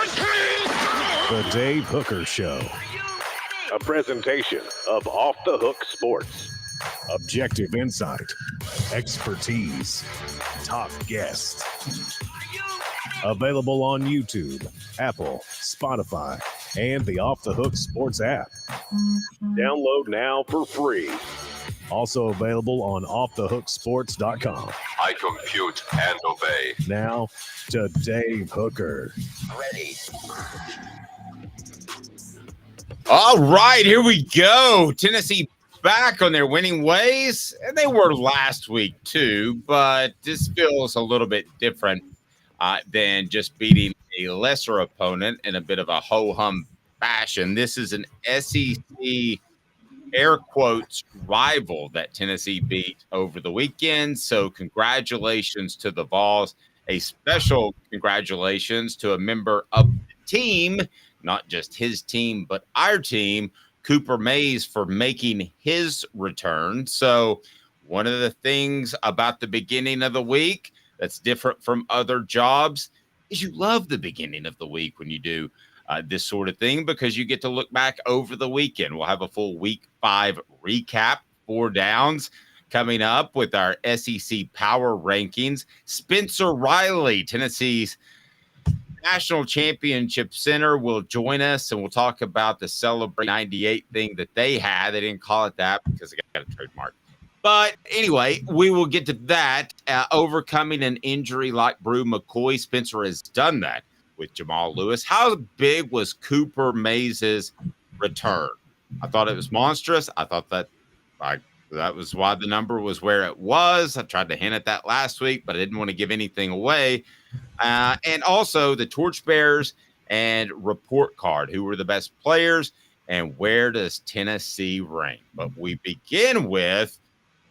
The Dave Hooker Show. A presentation of Off the Hook Sports. Objective insight, expertise, top guests. Available on YouTube, Apple, Spotify, and the Off the Hook Sports app. Download now for free. Also available on offthehooksports.com. I compute and obey. Now to Dave Hooker. Ready. All right, here we go. Tennessee back on their winning ways. And they were last week too, but this feels a little bit different than just beating a lesser opponent in a bit of a ho-hum fashion. This is an SEC air quotes rival that Tennessee beat over the weekend. So congratulations to the Vols. A special congratulations to a member of the team, not just his team, but our team, Cooper Mays, for making his return. So one of the things about the beginning of the week that's different from other jobs is you love the beginning of the week when you do this sort of thing, because you get to look back over the weekend. We'll have a full week 5 recap, 4 downs coming up with our SEC power rankings. Spencer Rattler, Tennessee's National Championship Center, will join us, and we'll talk about the Celebrate 98 thing that they had. They didn't call it that because they got a trademark. But anyway, we will get to that. Overcoming an injury like Bru McCoy, Spencer has done that with Jamal Lewis. How big was Cooper Mays' return? I thought it was monstrous. I thought that that was why the number was where it was. I tried to hint at that last week, but I didn't want to give anything away. And also the torchbearers and report card. Who were the best players and where does Tennessee rank? But we begin with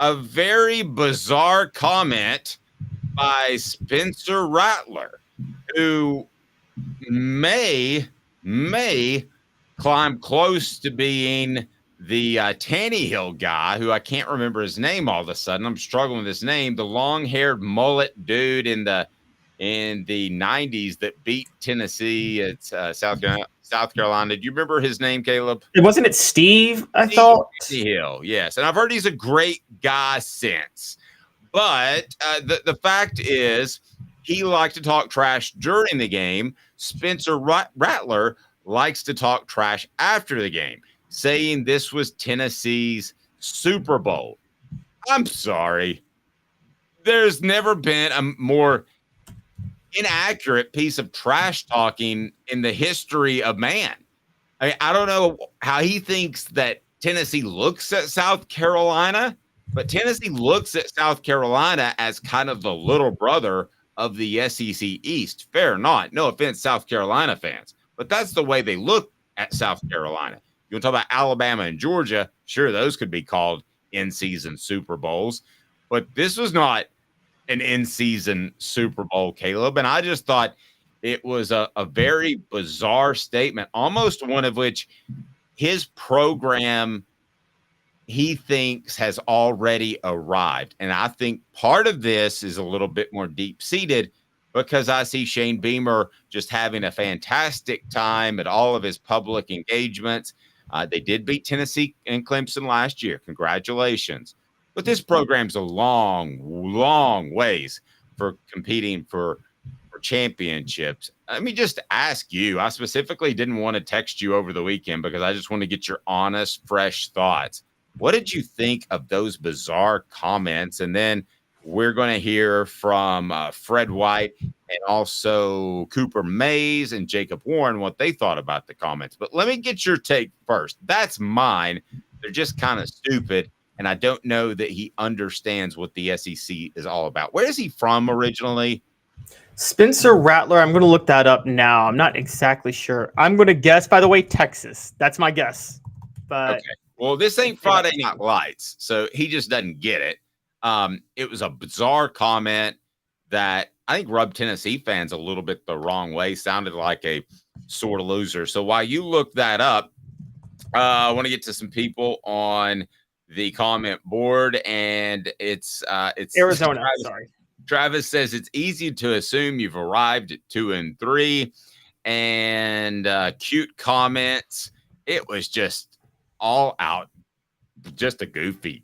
a very bizarre comment by Spencer Rattler, who may climb close to being the Tannehill guy, who I can't remember his name all of a sudden. I'm struggling with his name. The long-haired mullet dude in the 90s that beat Tennessee at South Carolina. Do you remember his name, Caleb? Wasn't it Steve? I thought Tannehill. Yes, and I've heard he's a great guy since. But the fact is, he likes to talk trash during the game. Spencer Rattler likes to talk trash after the game, saying this was Tennessee's Super Bowl. I'm sorry. There's never been a more inaccurate piece of trash talking in the history of man. I mean, I don't know how he thinks that Tennessee looks at South Carolina, but Tennessee looks at South Carolina as kind of the little brother of the SEC East. Fair or not. No offense, South Carolina fans, but that's the way they look at South Carolina. You want to talk about Alabama and Georgia? Sure, those could be called in-season Super Bowls, but this was not an in-season Super Bowl, Caleb. And I just thought it was a very bizarre statement, almost one of which his program, he thinks, has already arrived. And I think part of this is a little bit more deep-seated because I see Shane Beamer just having a fantastic time at all of his public engagements. They did beat Tennessee and Clemson last year. Congratulations. But this program's a long, long ways for competing for championships. Let me just ask you. I specifically didn't want to text you over the weekend because I just want to get your honest, fresh thoughts. What did you think of those bizarre comments? And then we're going to hear from Fred White and also Cooper Mays and Jacob Warren what they thought about the comments. But let me get your take first. That's mine. They're just kind of stupid. And I don't know that he understands what the SEC is all about. Where is he from originally? Spencer Rattler. I'm going to look that up now. I'm not exactly sure. I'm going to guess, by the way, Texas. That's my guess. But okay. Well, this ain't Friday Night Lights, so he just doesn't get it. It was a bizarre comment that I think rubbed Tennessee fans a little bit the wrong way. Sounded like a sore loser. So while you look that up, I want to get to some people on the comment board, and it's Arizona. Sorry. Travis says it's easy to assume you've arrived at 2-3. and cute comments. It was just all out, just a goofy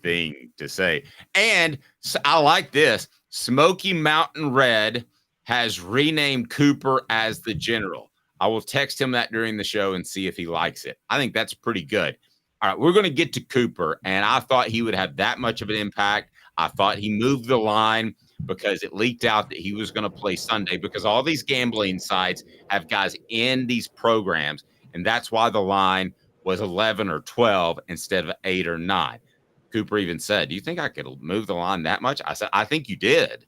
thing to say. And so I like this. Smoky Mountain Red has renamed Cooper as the general. I will text him that during the show and see if he likes it. I think that's pretty good. All right, we're going to get to Cooper, and I thought he would have that much of an impact. I thought he moved the line because it leaked out that he was going to play Sunday because all these gambling sites have guys in these programs, and that's why the line was 11 or 12 instead of 8 or 9. Cooper even said, do you think I could move the line that much? I said, I think you did.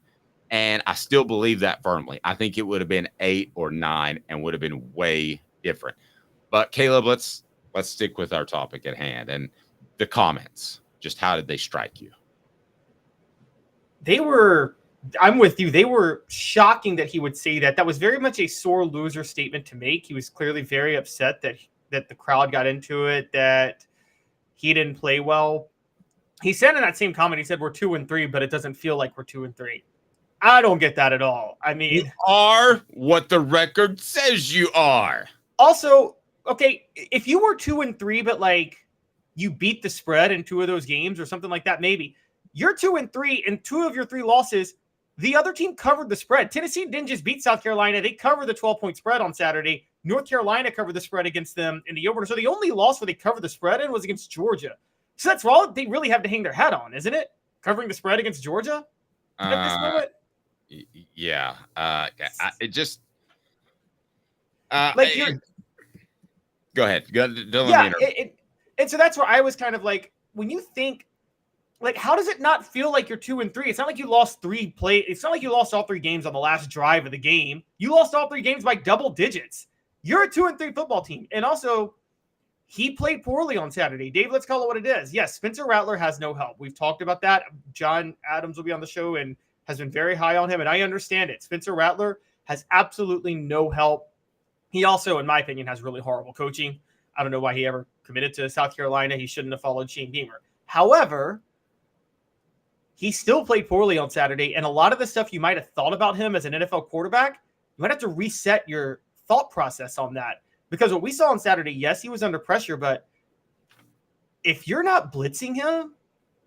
And I still believe that firmly. I think it would have been 8 or 9 and would have been way different. But Caleb, let's stick with our topic at hand and the comments. Just how did they strike you? I'm with you. They were shocking that he would say that. That was very much a sore loser statement to make. He was clearly very upset that the crowd got into it, that he didn't play well. He said in that same comment, he said, we're 2-3, but it doesn't feel like we're 2-3. I don't get that at all. I mean, you are what the record says you are. Also, okay, if you were 2-3, but like you beat the spread in 2 of those games or something like that, maybe you're 2-3 and 2 of your 3 losses, the other team covered the spread. Tennessee didn't just beat South Carolina. They covered the 12-point spread on Saturday. North Carolina covered the spread against them in the opener. So the only loss where they covered the spread in was against Georgia. So that's all they really have to hang their hat on, isn't it? Covering the spread against Georgia at this moment? Yeah. It just like go ahead. And so that's where I was kind of like, when you think, like, how does it not feel like you're 2-3? It's not like you lost 3 plays. It's not like you lost all 3 games on the last drive of the game. You lost all 3 games by double digits. You're a 2-3 football team. And also, he played poorly on Saturday. Dave, let's call it what it is. Yes, Spencer Rattler has no help. We've talked about that. John Adams will be on the show and has been very high on him, and I understand it. Spencer Rattler has absolutely no help. He also, in my opinion, has really horrible coaching. I don't know why he ever committed to South Carolina. He shouldn't have followed Shane Beamer. However, he still played poorly on Saturday, and a lot of the stuff you might have thought about him as an NFL quarterback, you might have to reset your thought process on that. Because what we saw on Saturday, yes, he was under pressure, but if you're not blitzing him,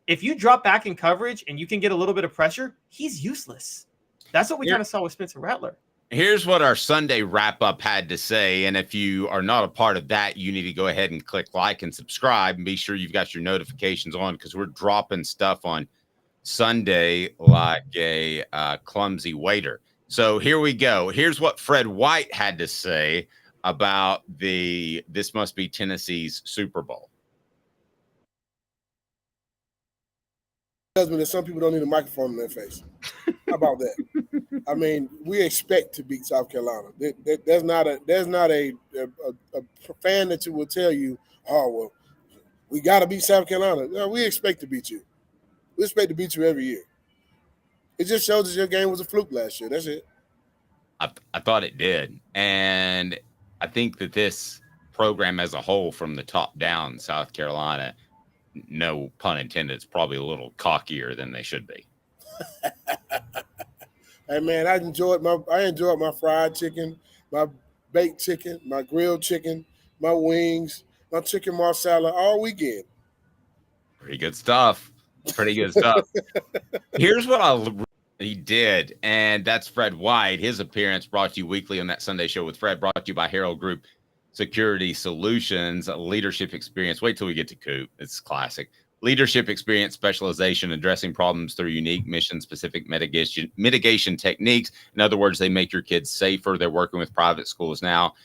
if you drop back in coverage and you can get a little bit of pressure, he's useless. That's what we kind of saw with Spencer Rattler. Here's what our Sunday wrap-up had to say, and if you are not a part of that, you need to go ahead and click like and subscribe and be sure you've got your notifications on because we're dropping stuff on Sunday like a clumsy waiter. So here we go. Here's what Fred White had to say about this must be Tennessee's Super Bowl. That some people don't need a microphone in their face. How about that? I mean, we expect to beat South Carolina. There's not a fan that will tell you, oh, well, we got to beat South Carolina. No, we expect to beat you. We expect to beat you every year. It just shows that your game was a fluke last year. That's it. I thought it did. And I think that this program as a whole from the top down, South Carolina, no pun intended, it's probably a little cockier than they should be. Hey man, I enjoyed my fried chicken, my baked chicken, my grilled chicken, my wings, my chicken marsala all weekend. Pretty good stuff. Here's what he did, and that's Fred White. His appearance brought to you weekly on That Sunday Show with Fred, brought to you by Harold Group Security Solutions, leadership experience. Wait till we get to Coop. It's classic. Leadership experience, specialization, addressing problems through unique mission-specific mitigation techniques. In other words, they make your kids safer. They're working with private schools now.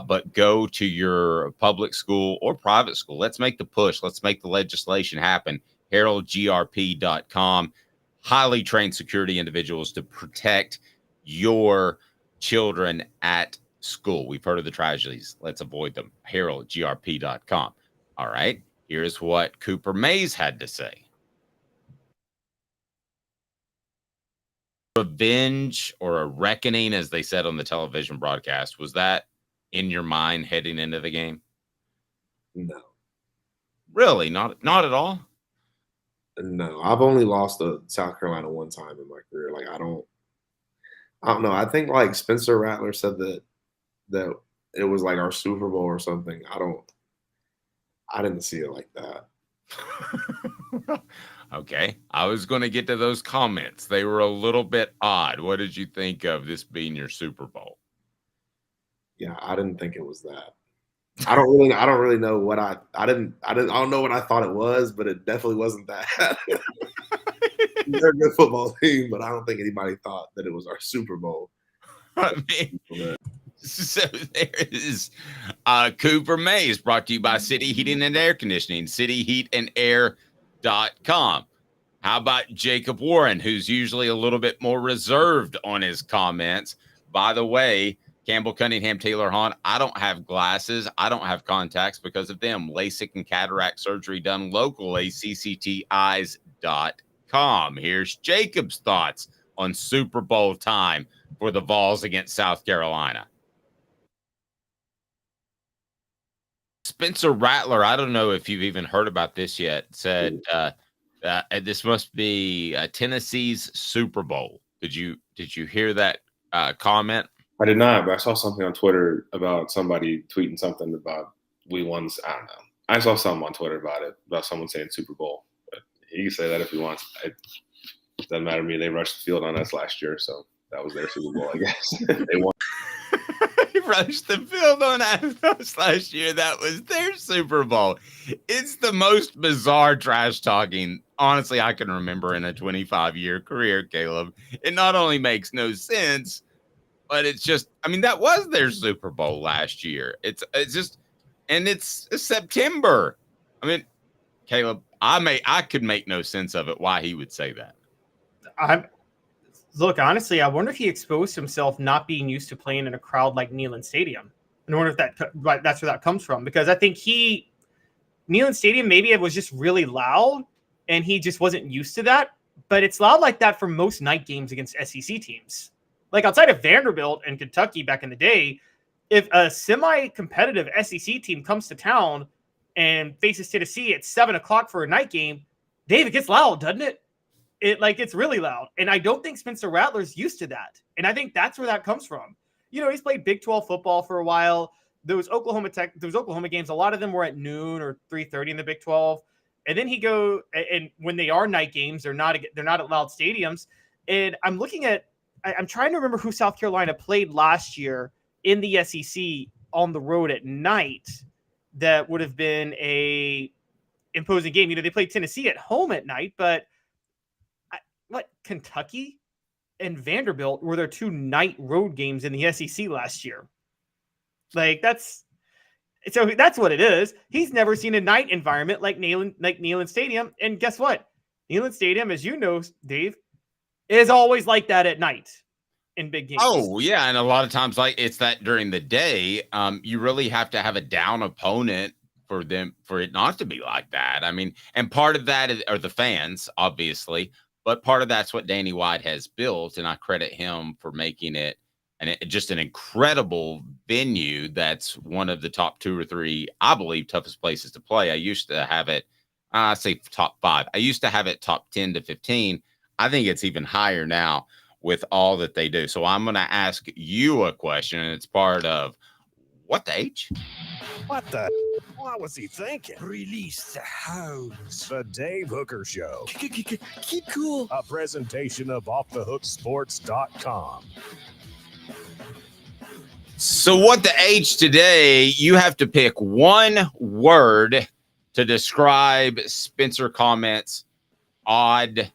But go to your public school or private school. Let's make the push. Let's make the legislation happen. HaroldGRP.com. Highly trained security individuals to protect your children at school. We've heard of the tragedies. Let's avoid them. HaroldGRP.com. All right. Here's what Cooper Mays had to say. Revenge or a reckoning, as they said on the television broadcast, was that in your mind heading into the game? No. Really? Not at all? No. I've only lost to South Carolina one time in my career. Like, I don't know. I think like Spencer Rattler said that that it was like our Super Bowl or something. I didn't see it like that. Okay. I was going to get to those comments. They were a little bit odd. What did you think of this being your Super Bowl? Yeah, I didn't think it was that. I don't really know what I don't know what I thought it was, but it definitely wasn't that. They're a good football team, but I don't think anybody thought that it was our Super Bowl. I mean, so there is Cooper Mays, brought to you by City Heating and Air Conditioning, cityheatandair.com. How about Jacob Warren, who's usually a little bit more reserved on his comments? By the way, Campbell Cunningham, Taylor Hahn, I don't have glasses. I don't have contacts because of them. LASIK and cataract surgery done locally, ccteyes.com. Here's Jacob's thoughts on Super Bowl time for the Vols against South Carolina. Spencer Rattler, I don't know if you've even heard about this yet, said this must be Tennessee's Super Bowl. Did you hear that comment? I did not, but I saw something on Twitter about somebody tweeting something about we won. I don't know. I saw something on Twitter about it, about someone saying Super Bowl. But he can say that if he wants. It doesn't matter to me. They rushed the field on us last year, so that was their Super Bowl, I guess. They won. He rushed the field on us last year. That was their Super Bowl. It's the most bizarre trash talking, honestly, I can remember in a 25-year career, Caleb. It not only makes no sense, but it's just, I mean, that was their Super Bowl last year. It's just, and it's September. I mean, Caleb, I could make no sense of it, why he would say that. Look, honestly, I wonder if he exposed himself not being used to playing in a crowd like Neyland Stadium. I wonder if that's where that comes from, because I think Neyland Stadium, maybe it was just really loud and he just wasn't used to that, but it's loud like that for most night games against SEC teams. Like outside of Vanderbilt and Kentucky back in the day, if a semi-competitive SEC team comes to town and faces Tennessee at 7:00 for a night game, Dave, it gets loud, doesn't it? It's really loud. And I don't think Spencer Rattler's used to that. And I think that's where that comes from. You know, he's played Big 12 football for a while. Those Oklahoma games, a lot of them were at noon or 3:30 in the Big 12. And then and when they are night games, they're not at loud stadiums. And I'm trying to remember who South Carolina played last year in the SEC on the road at night. That would have been a imposing game. You know, they played Tennessee at home at night, but Kentucky and Vanderbilt were their two night road games in the SEC last year. That's what it is. He's never seen a night environment like Neyland Stadium. And guess what? Neyland Stadium, as you know, Dave, is always like that at night in big games. Oh, yeah. And a lot of times, like, it's that during the day, you really have to have a down opponent for it not to be like that. I mean, and part of that are the fans, obviously. But part of that's what Danny White has built, and I credit him for making it just an incredible venue. That's one of the top 2 or 3, I believe, toughest places to play. I used to have it, I say top 5. I used to have it top 10 to 15. I think it's even higher now with all that they do. So I'm going to ask you a question, and it's part of what the H? What the? What was he thinking? Release the hounds. The Dave Hooker Show. Keep cool. A presentation of offthehooksports.com. So what the H today, you have to pick one word to describe Spencer odd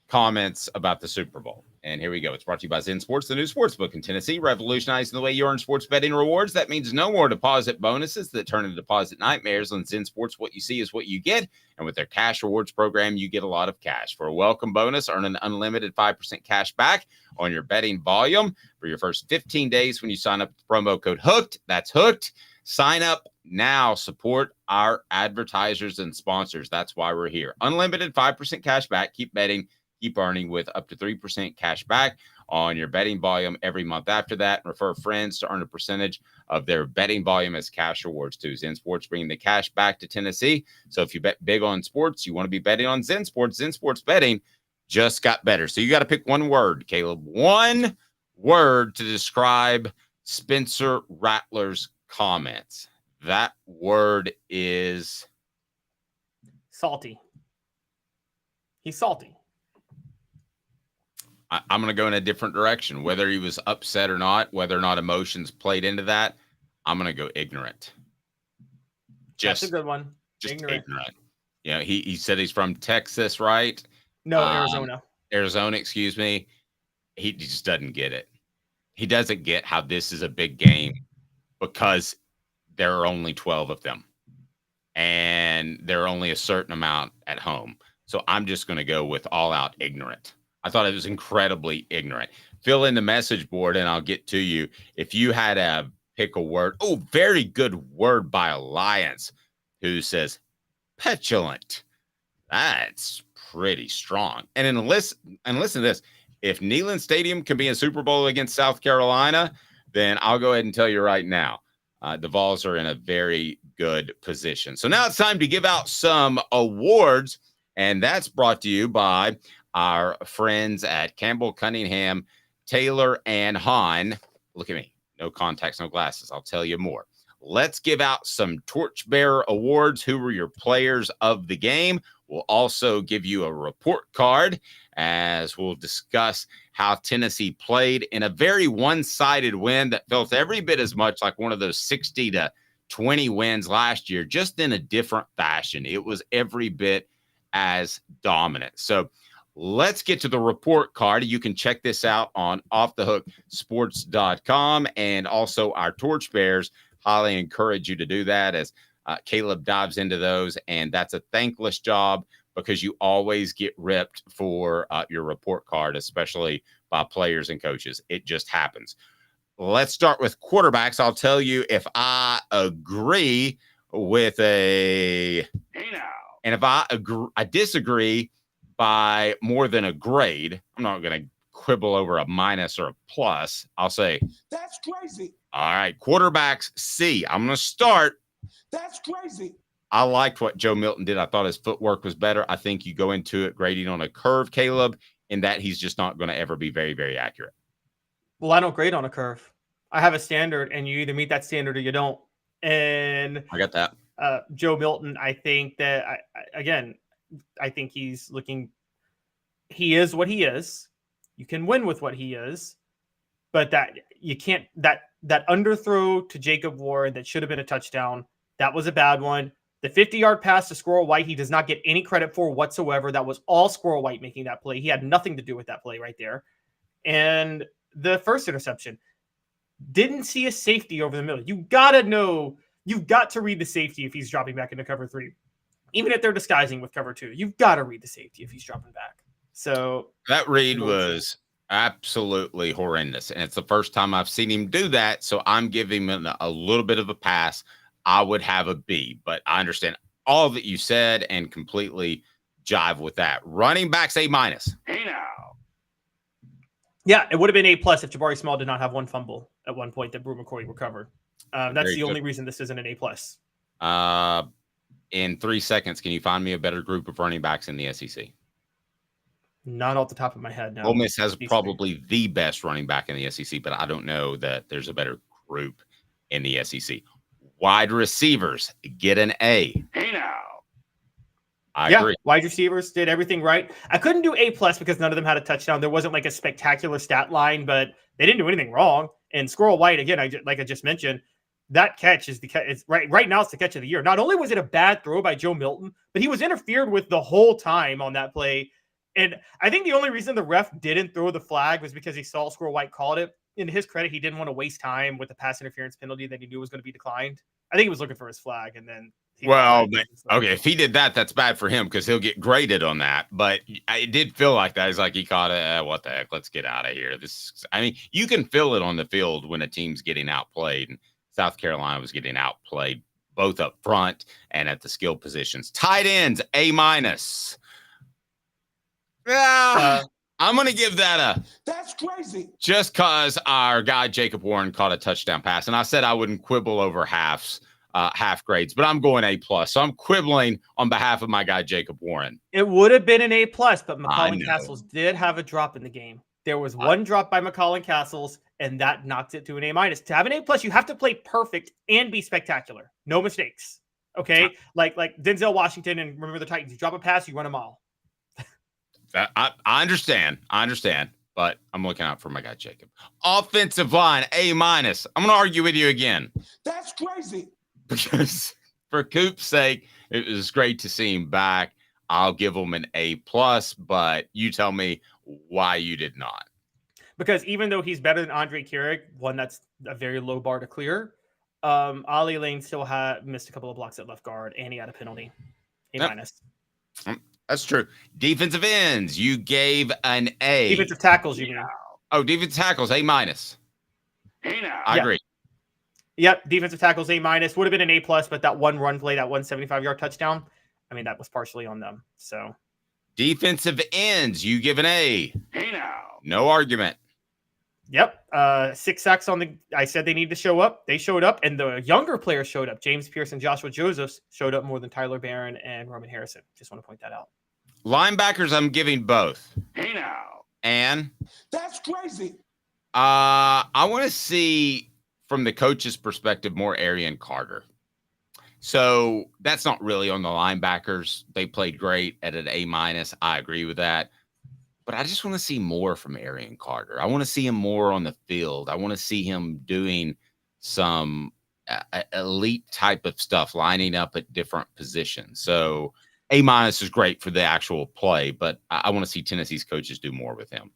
comments about the Super Bowl. And here we go. It's brought to you by Zen Sports, the new sportsbook in Tennessee, revolutionizing the way you earn sports betting rewards. That means no more deposit bonuses that turn into deposit nightmares. On Zen Sports, what you see is what you get. And with their cash rewards program, you get a lot of cash. For a welcome bonus, earn an unlimited 5% cash back on your betting volume for your first 15 days when you sign up with the promo code HOOKED. That's HOOKED. Sign up now. Support our advertisers and sponsors. That's why we're here. Unlimited 5% cash back. Keep betting. Keep earning with up to 3% cash back on your betting volume every month after that. And refer friends to earn a percentage of their betting volume as cash rewards too. Zen Sports bringing the cash back to Tennessee. So if you bet big on sports, you want to be betting on Zen Sports. Zen Sports betting just got better. So you got to pick one word, Caleb. One word to describe Spencer Rattler's comments. That word is salty. He's salty. I'm going to go in a different direction. Whether he was upset or not, whether or not emotions played into that, I'm going to go ignorant. That's a good one. Just ignorant. You know, he said he's from Texas, right? No, Arizona. Arizona, excuse me. He just doesn't get it. He doesn't get how this is a big game because there are only 12 of them. And there are only a certain amount at home. So I'm just going to go with all out ignorant. I thought it was incredibly ignorant. Fill in the message board and I'll get to you. If you had to pick a word. Oh, very good word by Alliance, who says petulant. That's pretty strong. And listen to this. If Neyland Stadium can be in Super Bowl against South Carolina, then I'll go ahead and tell you right now, the Vols are in a very good position. So now it's time to give out some awards, and that's brought to you by our friends at Campbell, Cunningham, Taylor, and Hahn. Look at me. No contacts, no glasses. I'll tell you more. Let's give out some Torchbearer Awards. Who were your players of the game? We'll also give you a report card as we'll discuss how Tennessee played in a very one-sided win that felt every bit as much like one of those 60-20 wins last year, just in a different fashion. It was every bit as dominant. So let's get to the report card. You can check this out on offthehooksports.com, and also our Torchbearers. Highly encourage you to do that as Caleb dives into those, and that's a thankless job because you always get ripped for your report card, especially by players and coaches. It just happens. Let's start with quarterbacks. I'll tell you if I agree with and if I disagree by more than a grade. I'm not going to quibble over a minus or a plus. I'll say That's crazy. All right, quarterbacks C. I'm going to start. That's crazy. I liked what Joe Milton did. I thought his footwork was better. I think you go into it grading on a curve, Caleb, in that he's just not going to ever be very, very accurate. Well, I don't grade on a curve. I have a standard, and you either meet that standard or you don't. And I got that. Joe Milton, I think that, I think he's looking – he is what he is. You can win with what he is. But that you can't – that underthrow to Jacob Ward that should have been a touchdown, that was a bad one. The 50-yard pass to Squirrel White, he does not get any credit for whatsoever. That was all Squirrel White making that play. He had nothing to do with that play right there. And the first interception, didn't see a safety over the middle. You got to know, you've got to read the safety if he's dropping back into cover 3. Even if they're disguising with cover 2, you've got to read the safety if he's dropping back. So that read was absolutely horrendous. And it's the first time I've seen him do that. So I'm giving him a little bit of a pass. I would have a B, but I understand all that you said and completely jive with that. Running backs A-. Hey now. Yeah, it would have been A+ if Jabari Small did not have one fumble at one point that Bru McCoy recovered. That's the only reason this isn't an A+. In 3 seconds, can you find me a better group of running backs in the SEC? Not off the top of my head. No. Ole Miss has probably the best running back in the SEC, but I don't know that there's a better group in the SEC. Wide receivers get an A. Hey now. I agree. Wide receivers did everything right. I couldn't do A+ because none of them had a touchdown. There wasn't like a spectacular stat line, but they didn't do anything wrong. And Squirrel White, again, like I just mentioned, that catch is the catch. It's right now. It's the catch of the year. Not only was it a bad throw by Joe Milton, but he was interfered with the whole time on that play. And I think the only reason the ref didn't throw the flag was because he saw Squirrel White called it. In his credit, he didn't want to waste time with the pass interference penalty that he knew was going to be declined. I think he was looking for his flag, and then okay, if he did that, that's bad for him because he'll get graded on that. But it did feel like that. It's like he caught it. What the heck? Let's get out of here. You can feel it on the field when a team's getting outplayed. And South Carolina was getting outplayed both up front and at the skill positions. Tight ends A-. I'm going to give that That's crazy. just because our guy Jacob Warren caught a touchdown pass. And I said I wouldn't quibble over half grades, but I'm going A+. So I'm quibbling on behalf of my guy Jacob Warren. it would have been an A+, but McCollum Castles did have a drop in the game. There was one drop by McCall Castles, and that knocked it to an A-. To have an A+, you have to play perfect and be spectacular. No mistakes. Okay? Like Denzel Washington and remember the Titans. You drop a pass, you run a mile. I understand. But I'm looking out for my guy, Jacob. Offensive line, A-. I'm going to argue with you again. That's crazy. Because for Coop's sake, it was great to see him back. I'll give him an A+, but you tell me why you did not. Because even though he's better than Andre Keurig, one that's a very low bar to clear, Ollie Lane still had missed a couple of blocks at left guard, and he had a penalty. A-. Yep. That's true. Defensive ends, you gave an A. Defensive tackles, you mean? Oh, defensive tackles, A-. Hey now. I agree. Yep, defensive tackles, A-. Would have been an A+, but that one run play, that 175-yard touchdown, I mean, that was partially on them. So defensive ends, you give an A. Hey now. No argument. Yep. 6 sacks on the. I said they need to show up. They showed up, and the younger players showed up. James Pierce and Joshua Josephs showed up more than Tyler Barron and Roman Harrison. Just want to point that out. Linebackers, I'm giving both. Hey now. And That's crazy. I want to see from the coach's perspective more Arian Carter. So that's not really on the linebackers. They played great at an A-. I agree with that. But I just want to see more from Arian Carter. I want to see him more on the field. I want to see him doing some elite type of stuff, lining up at different positions. So A- is great for the actual play, but I want to see Tennessee's coaches do more with him.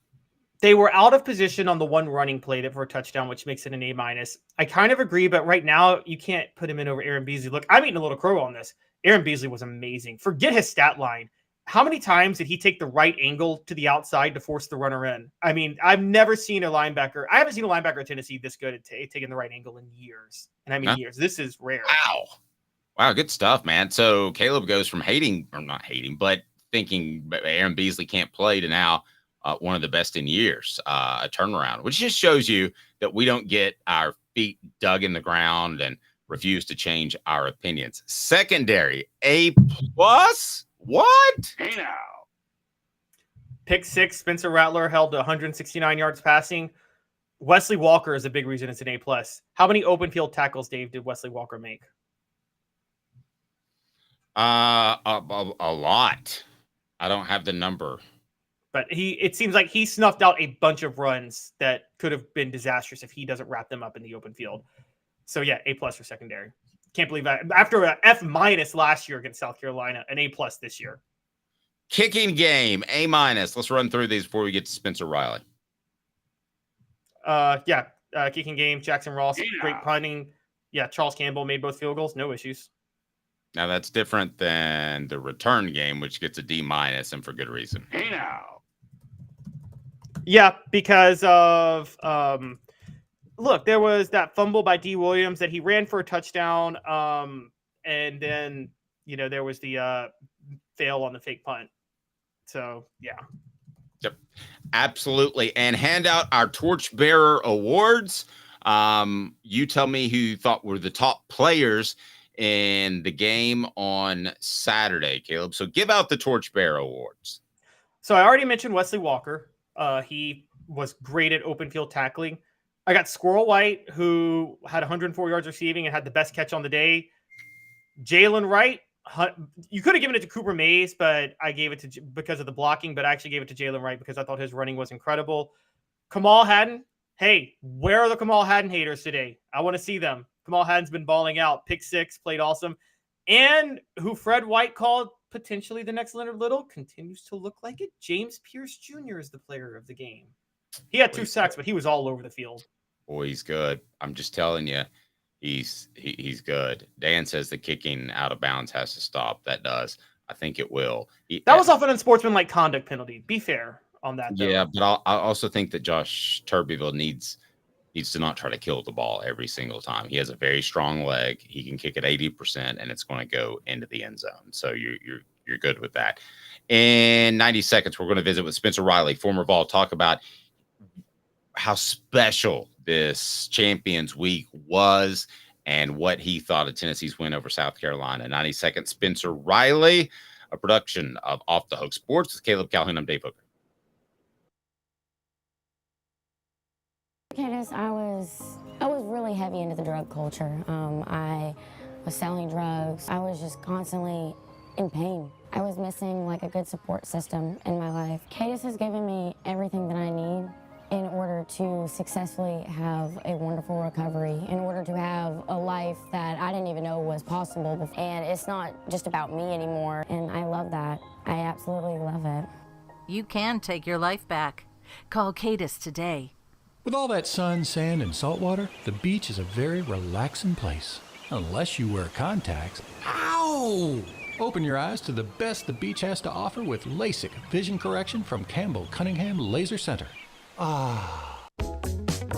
They were out of position on the one running play that for a touchdown, which makes it an A-. I kind of agree, but right now you can't put him in over Aaron Beasley. Look, I'm eating a little crow on this. Aaron Beasley was amazing. Forget his stat line. How many times did he take the right angle to the outside to force the runner in? I mean, I've never seen a linebacker. I haven't seen a linebacker at Tennessee this good at taking the right angle in years. And I mean years. This is rare. Wow, good stuff, man. So Caleb goes from hating, or not hating, but thinking Aaron Beasley can't play to now one of the best in years, a turnaround, which just shows you that we don't get our feet dug in the ground and refuse to change our opinions. Secondary, A+. What? Hey now. Pick 6, Spencer Rattler held 169 yards passing. Wesley Walker is a big reason it's an A+. How many open field tackles, Dave, did Wesley Walker make? A lot. I don't have the number. But it seems like he snuffed out a bunch of runs that could have been disastrous if he doesn't wrap them up in the open field. So yeah, A+ for secondary. Can't believe that. After an F- last year against South Carolina, an A+ this year. Kicking game, A-. Let's run through these before we get to Spencer Riley. Kicking game, Jackson Ross, great punting. Yeah, Charles Campbell made both field goals, no issues. Now that's different than the return game, which gets a D- and for good reason. Hey now. Yeah, because of look, there was that fumble by D. Williams that he ran for a touchdown, and then there was the fail on the fake punt. So yeah. Yep, absolutely. And hand out our Torchbearer Awards. You tell me who you thought were the top players in the game on Saturday, Caleb. So give out the Torchbearer Awards. So I already mentioned Wesley Walker. He was great at open field tackling. I got Squirrel White, who had 104 yards receiving and had the best catch on the day. Jalen Wright, you could have given it to Cooper Mays, but I gave it to because of the blocking, but I actually gave it to Jalen Wright because I thought his running was incredible. Kamal Hadden, hey, where are the Kamal Hadden haters today? I want to see them. Kamal Hadden's been balling out. Pick 6, played awesome. And who Fred White called potentially the next Leonard Little continues to look like it. James Pierce Jr. is the player of the game. He had 2 sacks, but he was all over the field. Boy, he's good. I'm just telling you, he's good. Dan says the kicking out of bounds has to stop. That does. I think it will. That was off an unsportsmanlike conduct penalty. Be fair on that, though. Yeah, but I also think that Josh Turbeville needs to not try to kill the ball every single time. He has a very strong leg. He can kick it 80%, and it's going to go into the end zone. So you're good with that. In 90 seconds, we're going to visit with Spencer Riley, former Vol, talk about how special this Champions Week was and what he thought of Tennessee's win over South Carolina. 90 seconds, Spencer Riley, a production of Off the Hook Sports with Caleb Calhoun. I'm Dave Hooker. honest, I was really heavy into the drug culture. I was selling drugs. I was just constantly in pain. I was missing like a good support system in my life. Cadis has given me everything that I need in order to successfully have a wonderful recovery, in order to have a life that I didn't even know was possible before. And it's not just about me anymore, and I love that. I absolutely love it. You can take your life back. Call Cadis today. With all that sun, sand, and salt water, the beach is a very relaxing place. Unless you wear contacts. Ow! Open your eyes to the best the beach has to offer with LASIK vision correction from Campbell Cunningham Laser Center.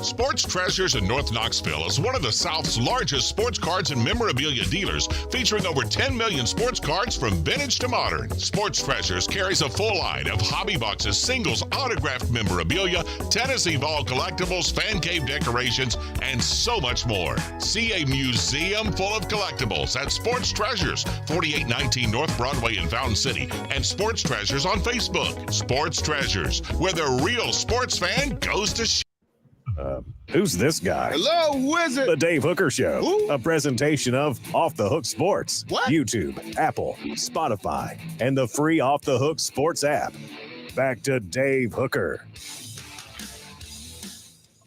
Sports Treasures in North Knoxville is one of the South's largest sports cards and memorabilia dealers, featuring over 10 million sports cards from vintage to modern. Sports Treasures carries a full line of hobby boxes, singles, autographed memorabilia, Tennessee Vol collectibles, fan cave decorations, and so much more. See a museum full of collectibles at Sports Treasures, 4819 North Broadway in Fountain City, and Sports Treasures on Facebook. Sports Treasures, where the real sports fan goes to Who's this guy? Hello, who is it? The Dave Hooker Show, Who? a presentation of Off the Hook Sports. What? YouTube, Apple, Spotify, and the free Off the Hook Sports app. Back to Dave Hooker.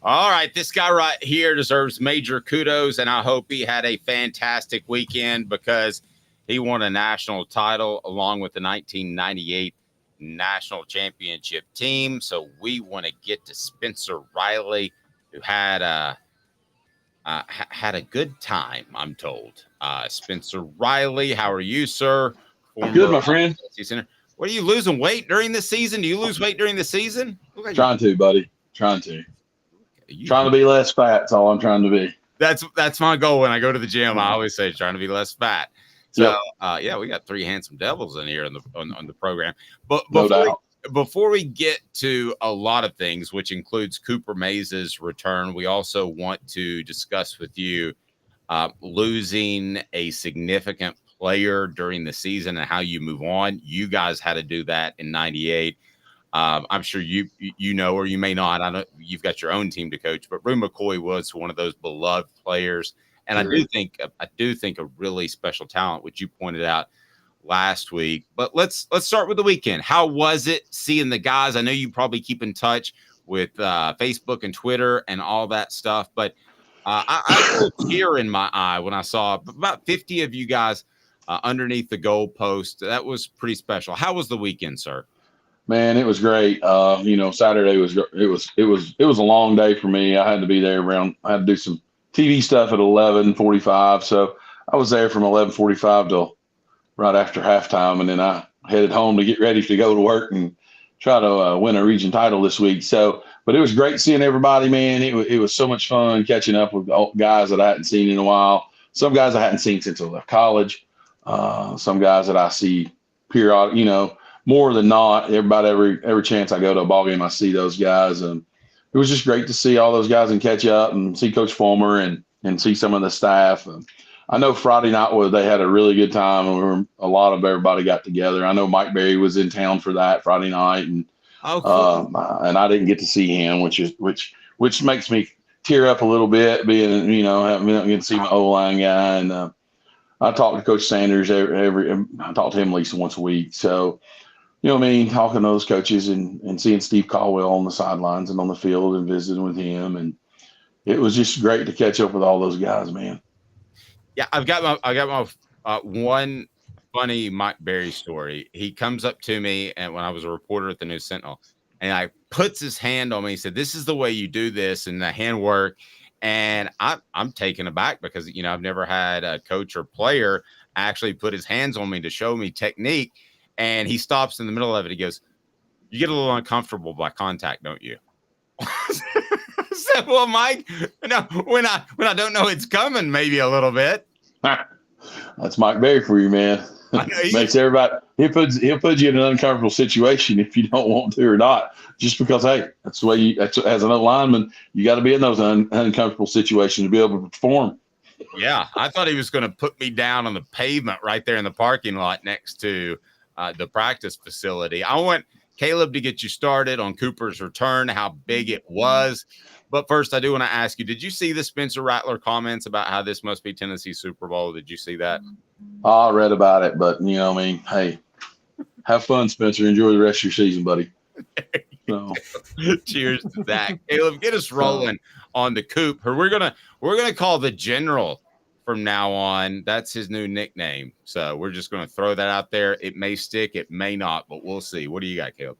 All right, this guy right here deserves major kudos, and I hope he had a fantastic weekend because he won a national title along with the 1998 national championship team. So we want to get to Spencer Rattler, who had a good time, I'm told. Spencer Rattler, how are you, sir? Good, my friend. What, are you losing weight during the season? Do you lose weight during the season? Trying to, buddy. Trying to be less fat. That's all I'm trying to be. That's my goal when I go to the gym. I always say trying to be less fat. So we got three handsome devils in here on the program. But before we get to a lot of things, which includes Cooper Mays' return, we also want to discuss with you losing a significant player during the season and how you move on. You guys had to do that in '98. I'm sure you know, or you may not. I know you've got your own team to coach, but Bru McCoy was one of those beloved players. And I do think a really special talent, which you pointed out last week. But let's start with the weekend. How was it seeing the guys? I know you probably keep in touch with Facebook and Twitter and all that stuff, but I had a tear in my eye when I saw about 50 of you guys underneath the goal post. That was pretty special. How was the weekend, sir? Man, it was great. Saturday was a long day for me. I had to be there I had to do some TV stuff at 11:45, so I was there from 11:45 till right after halftime, and then I headed home to get ready to go to work and try to win a region title this week. So, but it was great seeing everybody, man. It was so much fun catching up with guys that I hadn't seen in a while. Some guys I hadn't seen since I left college. Some guys that I see periodic, more than not. Every chance I go to a ball game, I see those guys, and it was just great to see all those guys and catch up and see Coach Fulmer and see some of the staff. I know Friday night they had a really good time, and a lot of everybody got together. I know Mike Berry was in town for that Friday night, and cool. And I didn't get to see him, which makes me tear up a little bit, being having to see my O-line guy. And I talk to Coach Sanders I talk to him at least once a week. So. Talking to those coaches and seeing Steve Caldwell on the sidelines and on the field and visiting with him. And it was just great to catch up with all those guys, man. Yeah, I got my one funny Mike Berry story. He comes up to me and when I was a reporter at the News Sentinel, and puts his hand on me. He said, "This is the way you do this," and the hand work. And I'm taken aback because, I've never had a coach or player actually put his hands on me to show me technique. And he stops in the middle of it. He goes, "You get a little uncomfortable by contact, don't you?" I said, "Well, Mike, when I don't know it's coming, maybe a little bit." That's Mike Berry for you, man. Makes everybody. He'll put you in an uncomfortable situation if you don't want to or not. Just because, hey, that's the way as an lineman, you got to be in those uncomfortable situations to be able to perform. Yeah, I thought he was going to put me down on the pavement right there in the parking lot next to the practice facility. I want Caleb to get you started on Cooper's return, how big it was. But first, I do want to ask you, did you see the Spencer Rattler comments about how this must be Tennessee's Super Bowl? Did you see that? I read about it, but hey, have fun, Spencer. Enjoy the rest of your season, buddy. So. Cheers to that. Caleb, get us rolling on the Coop. We're gonna call the General from now on. That's his new nickname. So we're just gonna throw that out there. It may stick, it may not, but we'll see. What do you got, Caleb?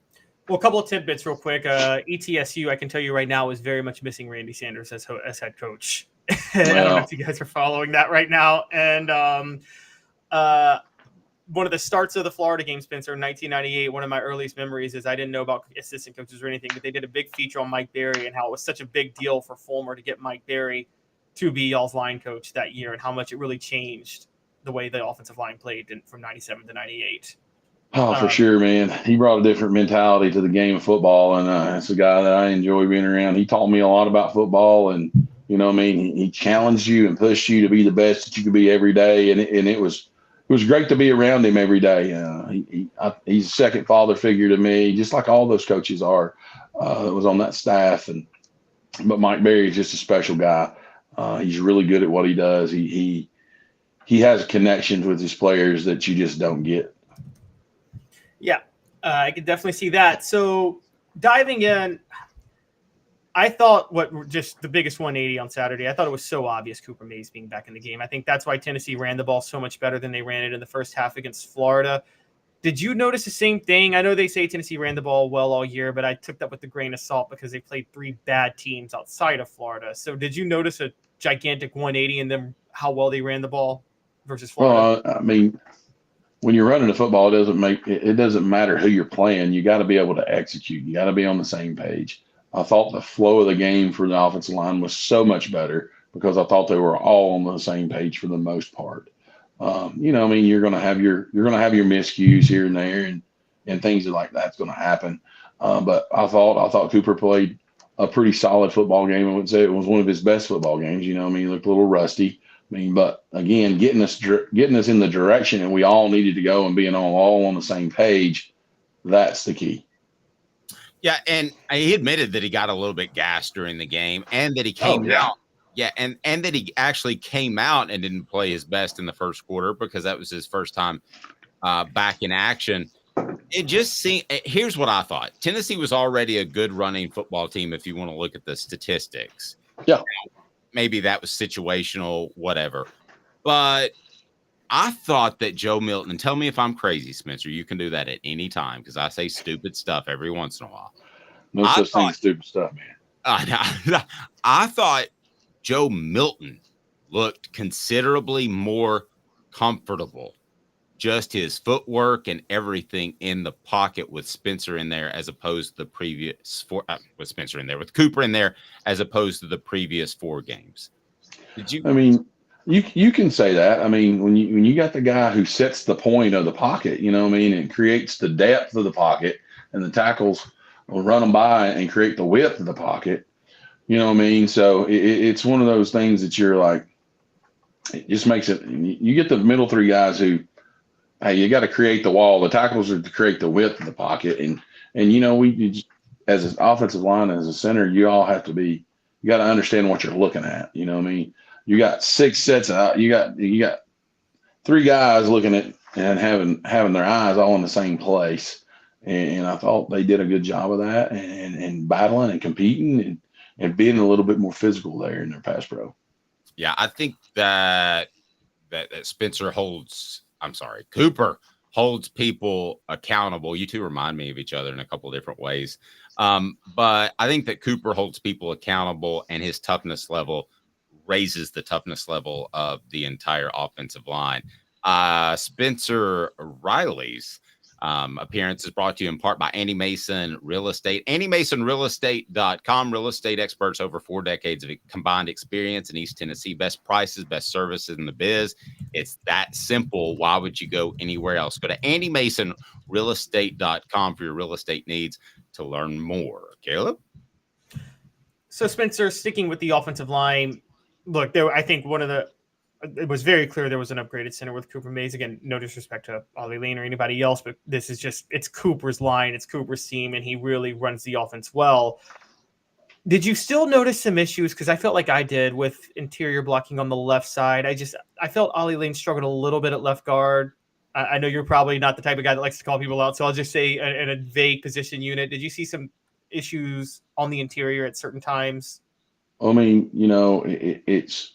Well, a couple of tidbits real quick. ETSU, I can tell you right now, is very much missing Randy Sanders as head coach. I don't know if you guys are following that right now. And one of the starts of the Florida game, Spencer, in 1998, one of my earliest memories is I didn't know about assistant coaches or anything, but they did a big feature on Mike Berry and how it was such a big deal for Fulmer to get Mike Berry to be y'all's line coach that year and how much it really changed the way the offensive line played from 97 to 98. Oh, for sure, man. He brought a different mentality to the game of football, and it's a guy that I enjoy being around. He taught me a lot about football, and he challenged you and pushed you to be the best that you could be every day, and it was great to be around him every day. He's a second father figure to me, just like all those coaches are that was on that staff. But Mike Berry is just a special guy. He's really good at what he does. He has connections with his players that you just don't get. Yeah, I could definitely see that. So diving in, I thought just the biggest 180 on Saturday, I thought it was so obvious Cooper Mays being back in the game. I think that's why Tennessee ran the ball so much better than they ran it in the first half against Florida. Did you notice the same thing? I know they say Tennessee ran the ball well all year, but I took that with a grain of salt because they played 3 bad teams outside of Florida. So did you notice a gigantic 180 in them, how well they ran the ball versus Florida? Well, when you're running the football, it doesn't matter who you're playing. You got to be able to execute. You got to be on the same page. I thought the flow of the game for the offensive line was so much better because I thought they were all on the same page for the most part. You're going to have your miscues here and there, and things like that's going to happen. But I thought Cooper played a pretty solid football game. I would say it was one of his best football games. He looked a little rusty. But again, getting us in the direction and we all needed to go and being all on the same page, that's the key. Yeah, and he admitted that he got a little bit gassed during the game and that he came out. Yeah, and that he actually came out and didn't play his best in the first quarter because that was his first time back in action. It just seemed – here's what I thought. Tennessee was already a good running football team if you want to look at the statistics. Yeah. Maybe that was situational, whatever. But I thought that Joe Milton, and tell me if I'm crazy, Spencer, you can do that at any time because I say stupid stuff every once in a while. No such thing as stupid stuff, man. I thought Joe Milton looked considerably more comfortable. Just his footwork and everything in the pocket with Spencer in there as opposed to the previous with Cooper in there as opposed to the previous 4 games. Did you? You can say that. When you got the guy who sets the point of the pocket, and creates the depth of the pocket, and the tackles will run them by and create the width of the pocket. So it's one of those things that you're like, it just makes it. You get the middle 3 guys who. Hey, you got to create the wall. The tackles are to create the width of the pocket, and we as an offensive line, as a center, you got to understand what you're looking at. You got 6 sets out. You got 3 guys looking at and having their eyes all in the same place, and I thought they did a good job of that and battling and competing and being a little bit more physical there in their pass pro. Yeah, I think that Cooper holds people accountable. You two remind me of each other in a couple of different ways. But I think that Cooper holds people accountable and his toughness level raises the toughness level of the entire offensive line. Spencer Riley's appearance is brought to you in part by Andy Mason Real Estate. AndyMasonRealEstate.com. Real estate experts over 4 decades of combined experience in East Tennessee. Best prices, best services in the biz. It's that simple. Why would you go anywhere else? Go to AndyMasonRealEstate.com for your real estate needs to learn more. Caleb? So, Spencer, sticking with the offensive line, look, I think one of the it was very clear there was an upgraded center with Cooper Mays. Again, no disrespect to Ollie Lane or anybody else, but this is just, it's Cooper's line, it's Cooper's team, and he really runs the offense well. Did you still notice some issues? Because I felt like I did with interior blocking on the left side. I felt Ollie Lane struggled a little bit at left guard. I know you're probably not the type of guy that likes to call people out, so I'll just say in a vague position unit. Did you see some issues on the interior at certain times? I mean, it's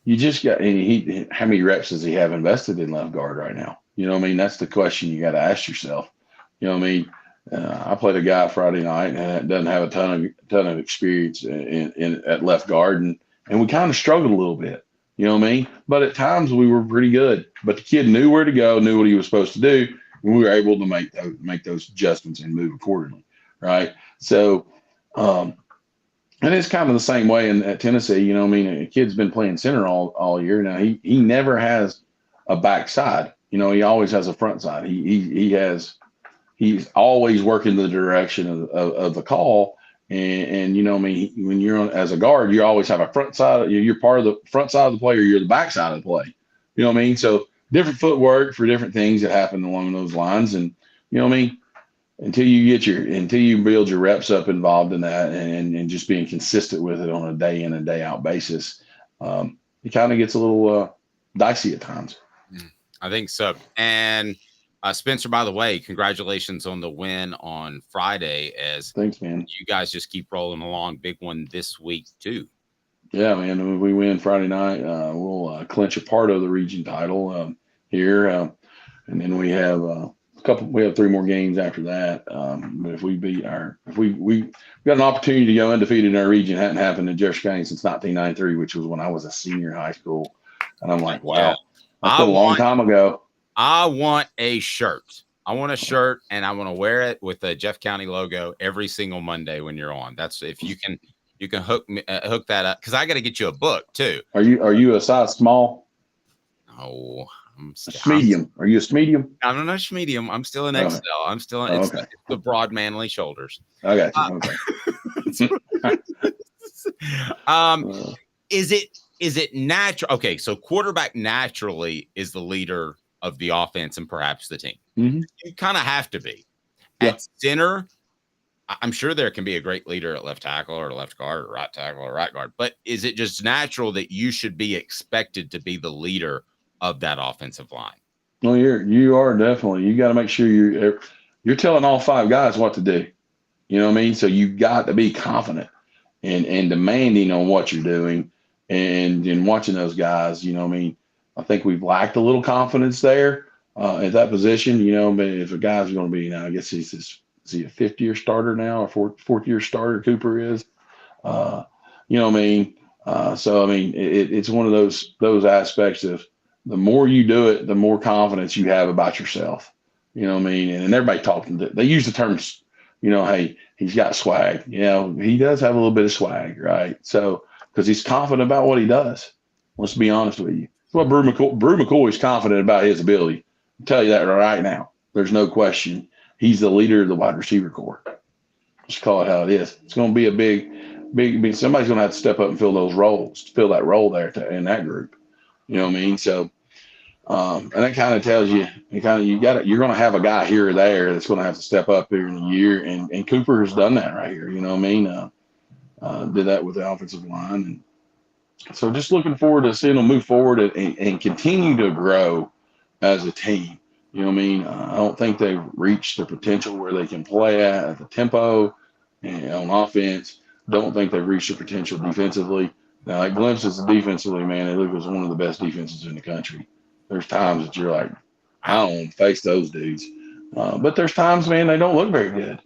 you just got. And how many reps does he have invested in left guard right now? You know what I mean? That's the question you got to ask yourself. You know what I mean? I played a guy Friday night and doesn't have a ton of experience in at left guard, and we kind of struggled a little bit. You know what I mean? But at times we were pretty good. But the kid knew where to go, knew what he was supposed to do, and we were able to make those adjustments and move accordingly, right? So, and it's kind of the same way at Tennessee. You know what I mean? A kid's been playing center all year now. He never has a back side. You know, he always has a front side. He's always working the direction of the call. And you know, I mean, when you're as a guard, you always have a front side. You're part of the front side of the play, or you're the back side of the play. You know what I mean? So different footwork for different things that happen along those lines. And you know what I mean? Until you build your reps up involved in that, and just being consistent with it on a day in and day out basis, it kind of gets a little dicey at times. I think so. And Spencer, by the way, congratulations on the win on Friday. Thanks, man. You guys just keep rolling along. Big one this week too. Yeah, man. When we win Friday night, we'll clinch a part of the region title here, and then we have We have 3 more games after that. But if we beat we got an opportunity to go undefeated in our region. Hadn't happened in Jefferson County since 1993, which was when I was a senior in high school. And I'm like, wow, that's a long time ago. I want a shirt. I want a shirt, and I want to wear it with the Jeff County logo every single Monday when you're on. That's if you can hook that up, because I got to get you a book too. Are you a size small? No, medium. Are you a medium? I'm not a medium. I'm still an XL. I'm still it's the broad, manly shoulders. I got you. Okay. Is it natural? Okay, so quarterback naturally is the leader of the offense and perhaps the team. Mm-hmm. You kind of have to be. Yeah. At center, I'm sure there can be a great leader at left tackle or left guard or right tackle or right guard, but is it just natural that you should be expected to be the leader of that offensive line? Well, you are definitely. You got to make sure you're telling all 5 guys what to do. You know what I mean? So you got to be confident and demanding on what you're doing, and watching those guys. You know what I mean? I think we've lacked a little confidence there at that position. You know, but if a guy's going to be now, I guess is he a 5th-year starter now, or 4th-year starter? Cooper is. You know what I mean? So I mean, it's one of those aspects of the more you do it, the more confidence you have about yourself. You know what I mean? And everybody talking, they use the terms, you know, hey, he's got swag. You know, he does have a little bit of swag, right? So because he's confident about what he does. Let's be honest with you. That's what Bru McCoy is confident about his ability. I'll tell you that right now. There's no question. He's the leader of the wide receiver corps. Just call it how it is. It's going to be a big. Somebody's going to have to step up and fill those roles, fill that role there in that group. You know what I mean? So, and that kind of tells you, you're going to have a guy here or there that's going to have to step up here in a year. And Cooper has done that right here. You know what I mean? Did that with the offensive line. And so just looking forward to seeing them move forward and continue to grow as a team. You know what I mean? I don't think they've reached their potential where they can play at the tempo and on offense. Don't think they've reached their potential defensively. Now, like glimpses of defensively, man, it was one of the best defenses in the country. There's times that you're like, I don't want to face those dudes. But there's times, man, they don't look very good.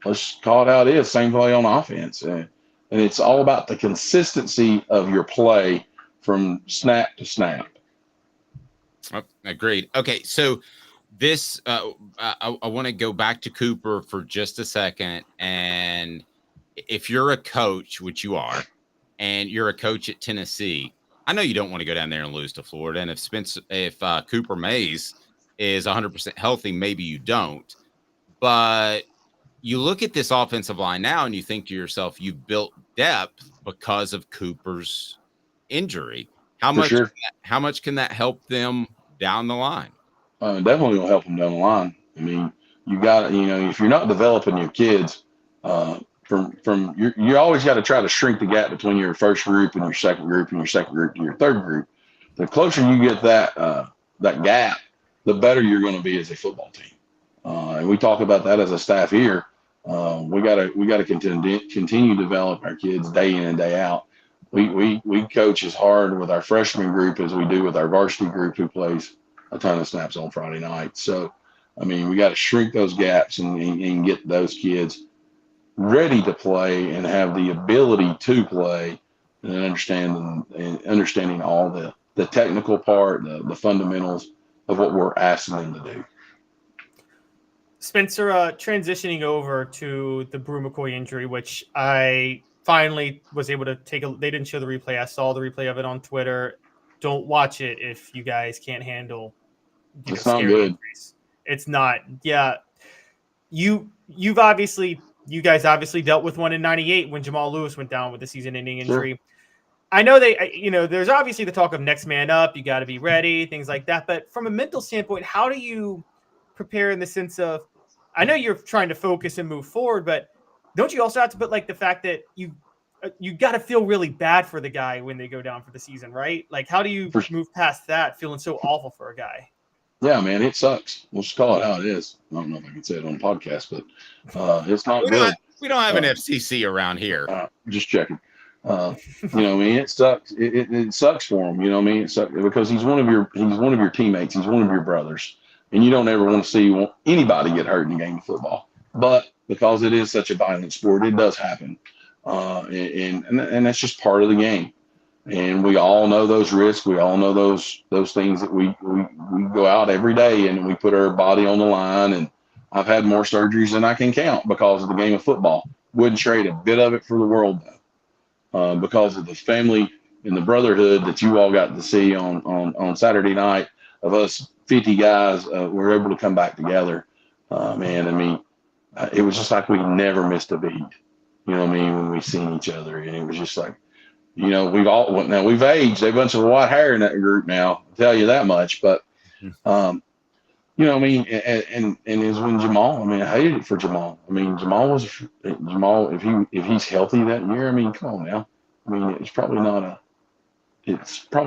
Let's call it how it is. Same play on offense. And it's all about the consistency of your play from snap to snap. Oh, agreed. Okay, so this I want to go back to Cooper for just a second. And if you're a coach, which you are, and you're a coach at Tennessee, I know you don't want to go down there and lose to Florida. And if Cooper Mays is 100% healthy, maybe you don't. But you look at this offensive line now and you think to yourself, you've built depth because of Cooper's injury. How For much? sure. How much can that help them down the line? Definitely will help them down the line. I mean, you got to, if you're not developing your kids, you always got to try to shrink the gap between your first group and your second group and your second group to your third group. The closer you get that gap, the better you're going to be as a football team. And we talk about that as a staff here. We got to continue to develop our kids day in and day out. We coach as hard with our freshman group as we do with our varsity group who plays a ton of snaps on Friday night. So, I mean, we got to shrink those gaps and get those kids ready to play and have the ability to play and understanding all the technical part, the fundamentals of what we're asking them to do. Spencer, transitioning over to the Bru McCoy injury, which I finally was able to they didn't show the replay. I saw the replay of it on Twitter. Don't watch it if you guys can't handle It's not good. injuries. It's not. Yeah. You guys obviously dealt with one in 98 when Jamal Lewis went down with a season-ending injury. Sure. I know there's obviously the talk of next man up. You got to be ready, things like that. But from a mental standpoint, how do you prepare in the sense of, I know you're trying to focus and move forward, but don't you also have to put like the fact that you got to feel really bad for the guy when they go down for the season, right? Like, how do you move past that feeling so awful for a guy? Yeah, man, it sucks. We'll just call it how it is. I don't know if I can say it on the podcast, but it's not good. We don't have an FCC around here. Just checking. It sucks. It sucks for him. It sucks because he's one of your teammates. He's one of your brothers, and you don't ever want to see anybody get hurt in a game of football. But because it is such a violent sport, it does happen, and that's just part of the game. And we all know those risks. We all know those things that we go out every day and we put our body on the line. And I've had more surgeries than I can count because of the game of football. Wouldn't trade a bit of it for the world, though, because of the family and the brotherhood that you all got to see on Saturday night of us 50 guys. Were able to come back together. Man, I mean, it was just like we never missed a beat. You know what I mean? When we seen each other, and it was just like, we've aged a bunch of white hair in that group now, I'll tell you that much. But, and is when Jamal, I hated it for Jamal. Jamal, if he's healthy that year, come on now. It's probably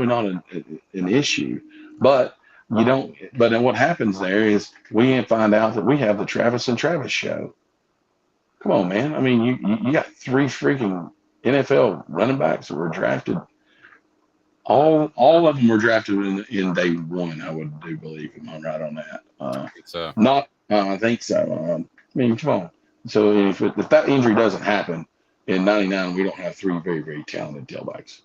not an issue, but then what happens there is we find out that we have the Travis and Travis show. Come on, man. You got 3 freaking NFL running backs that were drafted. All of them were drafted in day 1. I would do believe. Am I right on that? I think so. I think so. Come on. So if that injury doesn't happen in 99, we don't have 3 very, very talented tailbacks.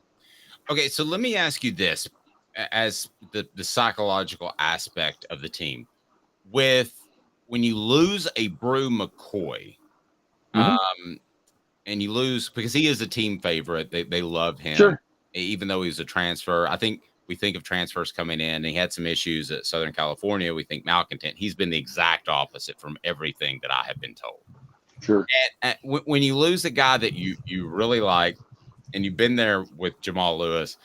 Okay, so let me ask you this, as the psychological aspect of the team, when you lose a Bru McCoy. And you lose because he is a team favorite. They love him, sure. Even though he's a transfer. I think we think of transfers coming in, and he had some issues at Southern California. We think malcontent. He's been the exact opposite from everything that I have been told. Sure. And when you lose a guy that you really like, and you've been there with Jamal Lewis,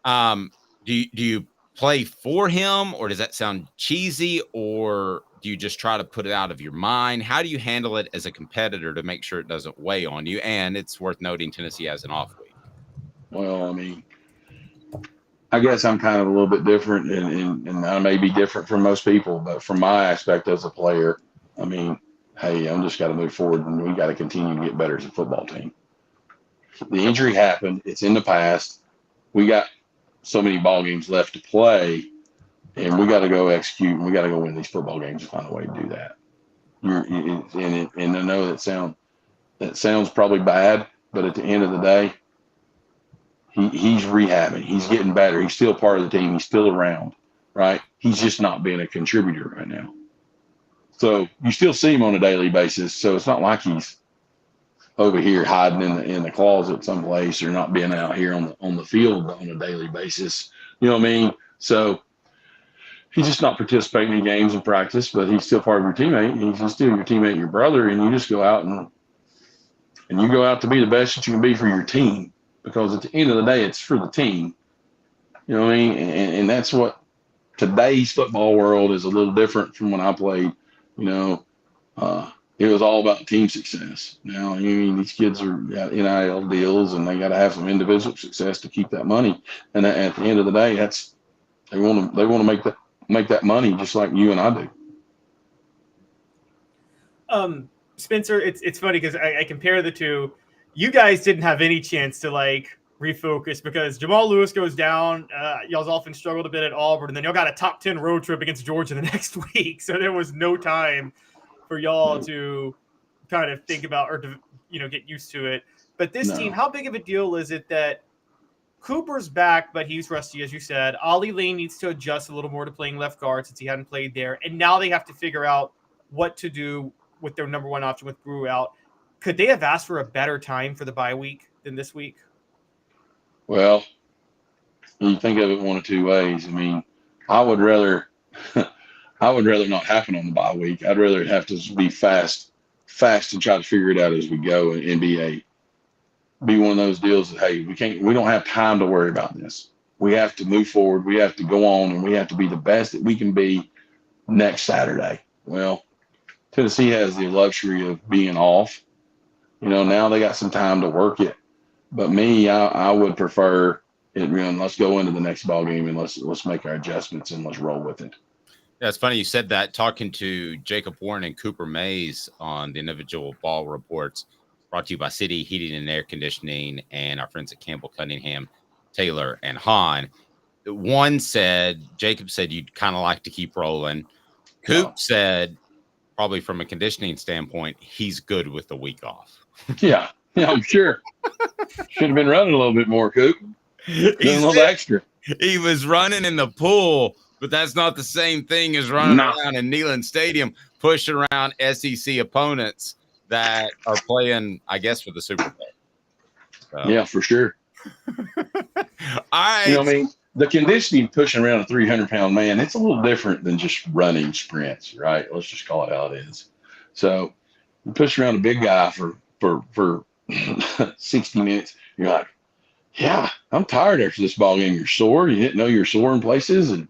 do you play for him, or does that sound cheesy, or do you just try to put it out of your mind? How do you handle it as a competitor to make sure it doesn't weigh on you? And it's worth noting Tennessee has an off week. Well, I guess I'm kind of a little bit different, and I may be different from most people, but from my aspect as a player, hey, I'm just got to move forward, and we got to continue to get better as a football team. The injury happened. It's in the past. We got so many ball games left to play. And we got to go execute, and we got to go win these football games and find a way to do that. And I know that sounds probably bad, but at the end of the day, he's rehabbing. He's getting better. He's still part of the team. He's still around, right? He's just not being a contributor right now. So you still see him on a daily basis. So it's not like he's over here hiding in the closet someplace or not being out here on the field on a daily basis. You know what I mean? So he's just not participating in games and practice, but he's still part of your teammate. He's still your teammate, your brother, and you just go out and you go out to be the best that you can be for your team, because at the end of the day, it's for the team. You know what I mean? And that's what today's football world is a little different from when I played. You know, it was all about team success. Now, I mean, these kids are got NIL deals, and they got to have some individual success to keep that money. And at the end of the day, they want to make that money just like you and I do. Spencer, it's funny because I compare the two. You guys didn't have any chance to like refocus because Jamal Lewis goes down. Y'all's offense struggled a bit at Auburn, and then y'all got a top 10 road trip against Georgia the next week. So there was no time for y'all to kind of think about or to, get used to it. But this team, how big of a deal is it that Cooper's back, but he's rusty, as you said. Ollie Lane needs to adjust a little more to playing left guard since he hadn't played there. And now they have to figure out what to do with their number one option with Bru out. Could they have asked for a better time for the bye week than this week? Well, you think of it one of two ways. I mean, I would rather not happen on the bye week. I'd rather it have to be fast and try to figure it out as we go and be one of those deals that, hey, we don't have time to worry about this. We have to move forward. We have to go on, and we have to be the best that we can be next Saturday. Well, Tennessee has the luxury of being off. Now they got some time to work it. But me, I would prefer it. Let's go into the next ball game and let's make our adjustments and let's roll with it. Yeah, it's funny you said that. Talking to Jacob Warren and Cooper Mays on the individual ball reports, brought to you by City Heating and Air Conditioning and our friends at Campbell Cunningham, Taylor, and Hahn. Jacob said you'd kind of like to keep rolling. Coop said, probably from a conditioning standpoint, he's good with the week off. Yeah, I'm sure. Should have been running a little bit more, Coop. Doing a little extra. He was running in the pool, but that's not the same thing as running around in Neyland Stadium, pushing around SEC opponents that are playing, I guess, for the Super Bowl. So. Yeah, for sure. All right. You know what I mean? The conditioning pushing around a 300-pound man, it's a little different than just running sprints, right? Let's just call it how it is. So you push around a big guy for 60 minutes. You're like, yeah, I'm tired after this ball game. You're sore. You didn't know you're sore in places. And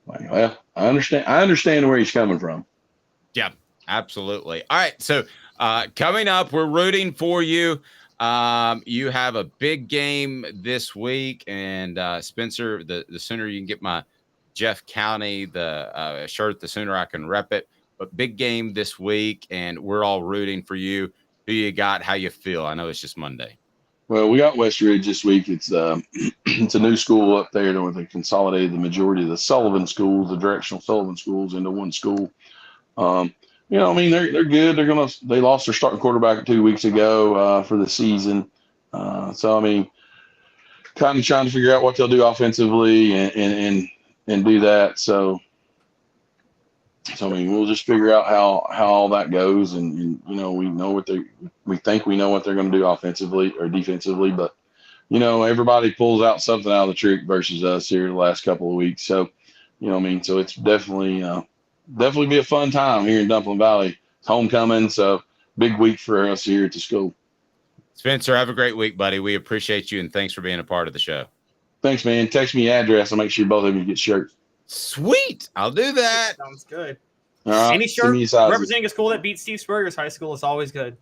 like, well, I understand where he's coming from. Yeah, absolutely. All right. So coming up, we're rooting for you. You have a big game this week, and Spencer, the sooner you can get my Jeff County the shirt, the sooner I can rep it. But big game this week, and we're all rooting for you. Who you got? How you feel? I know it's just Monday. Well, we got West Ridge this week. It's it's a new school up there where they consolidated the majority of the Sullivan schools, the directional Sullivan schools, into one school. I mean, they're good. They lost their starting quarterback 2 weeks ago for the season. So I mean, kind of trying to figure out what they'll do offensively and do that. So I mean, we'll just figure out how all that goes, and we know we think we know what they're going to do offensively or defensively, but everybody pulls out something out of the trick versus us here the last couple of weeks. So so it's definitely be a fun time here in Dumpling Valley. It's homecoming, so big week for us here at the school. Spencer, have a great week, buddy. We appreciate you, and thanks for being a part of the show. Thanks, man. Text me your address. I'll make sure both of you get shirts. Sweet. I'll do that. Sounds good. All right. Any shirt representing a school that beat Steve Spurrier's high school is always good.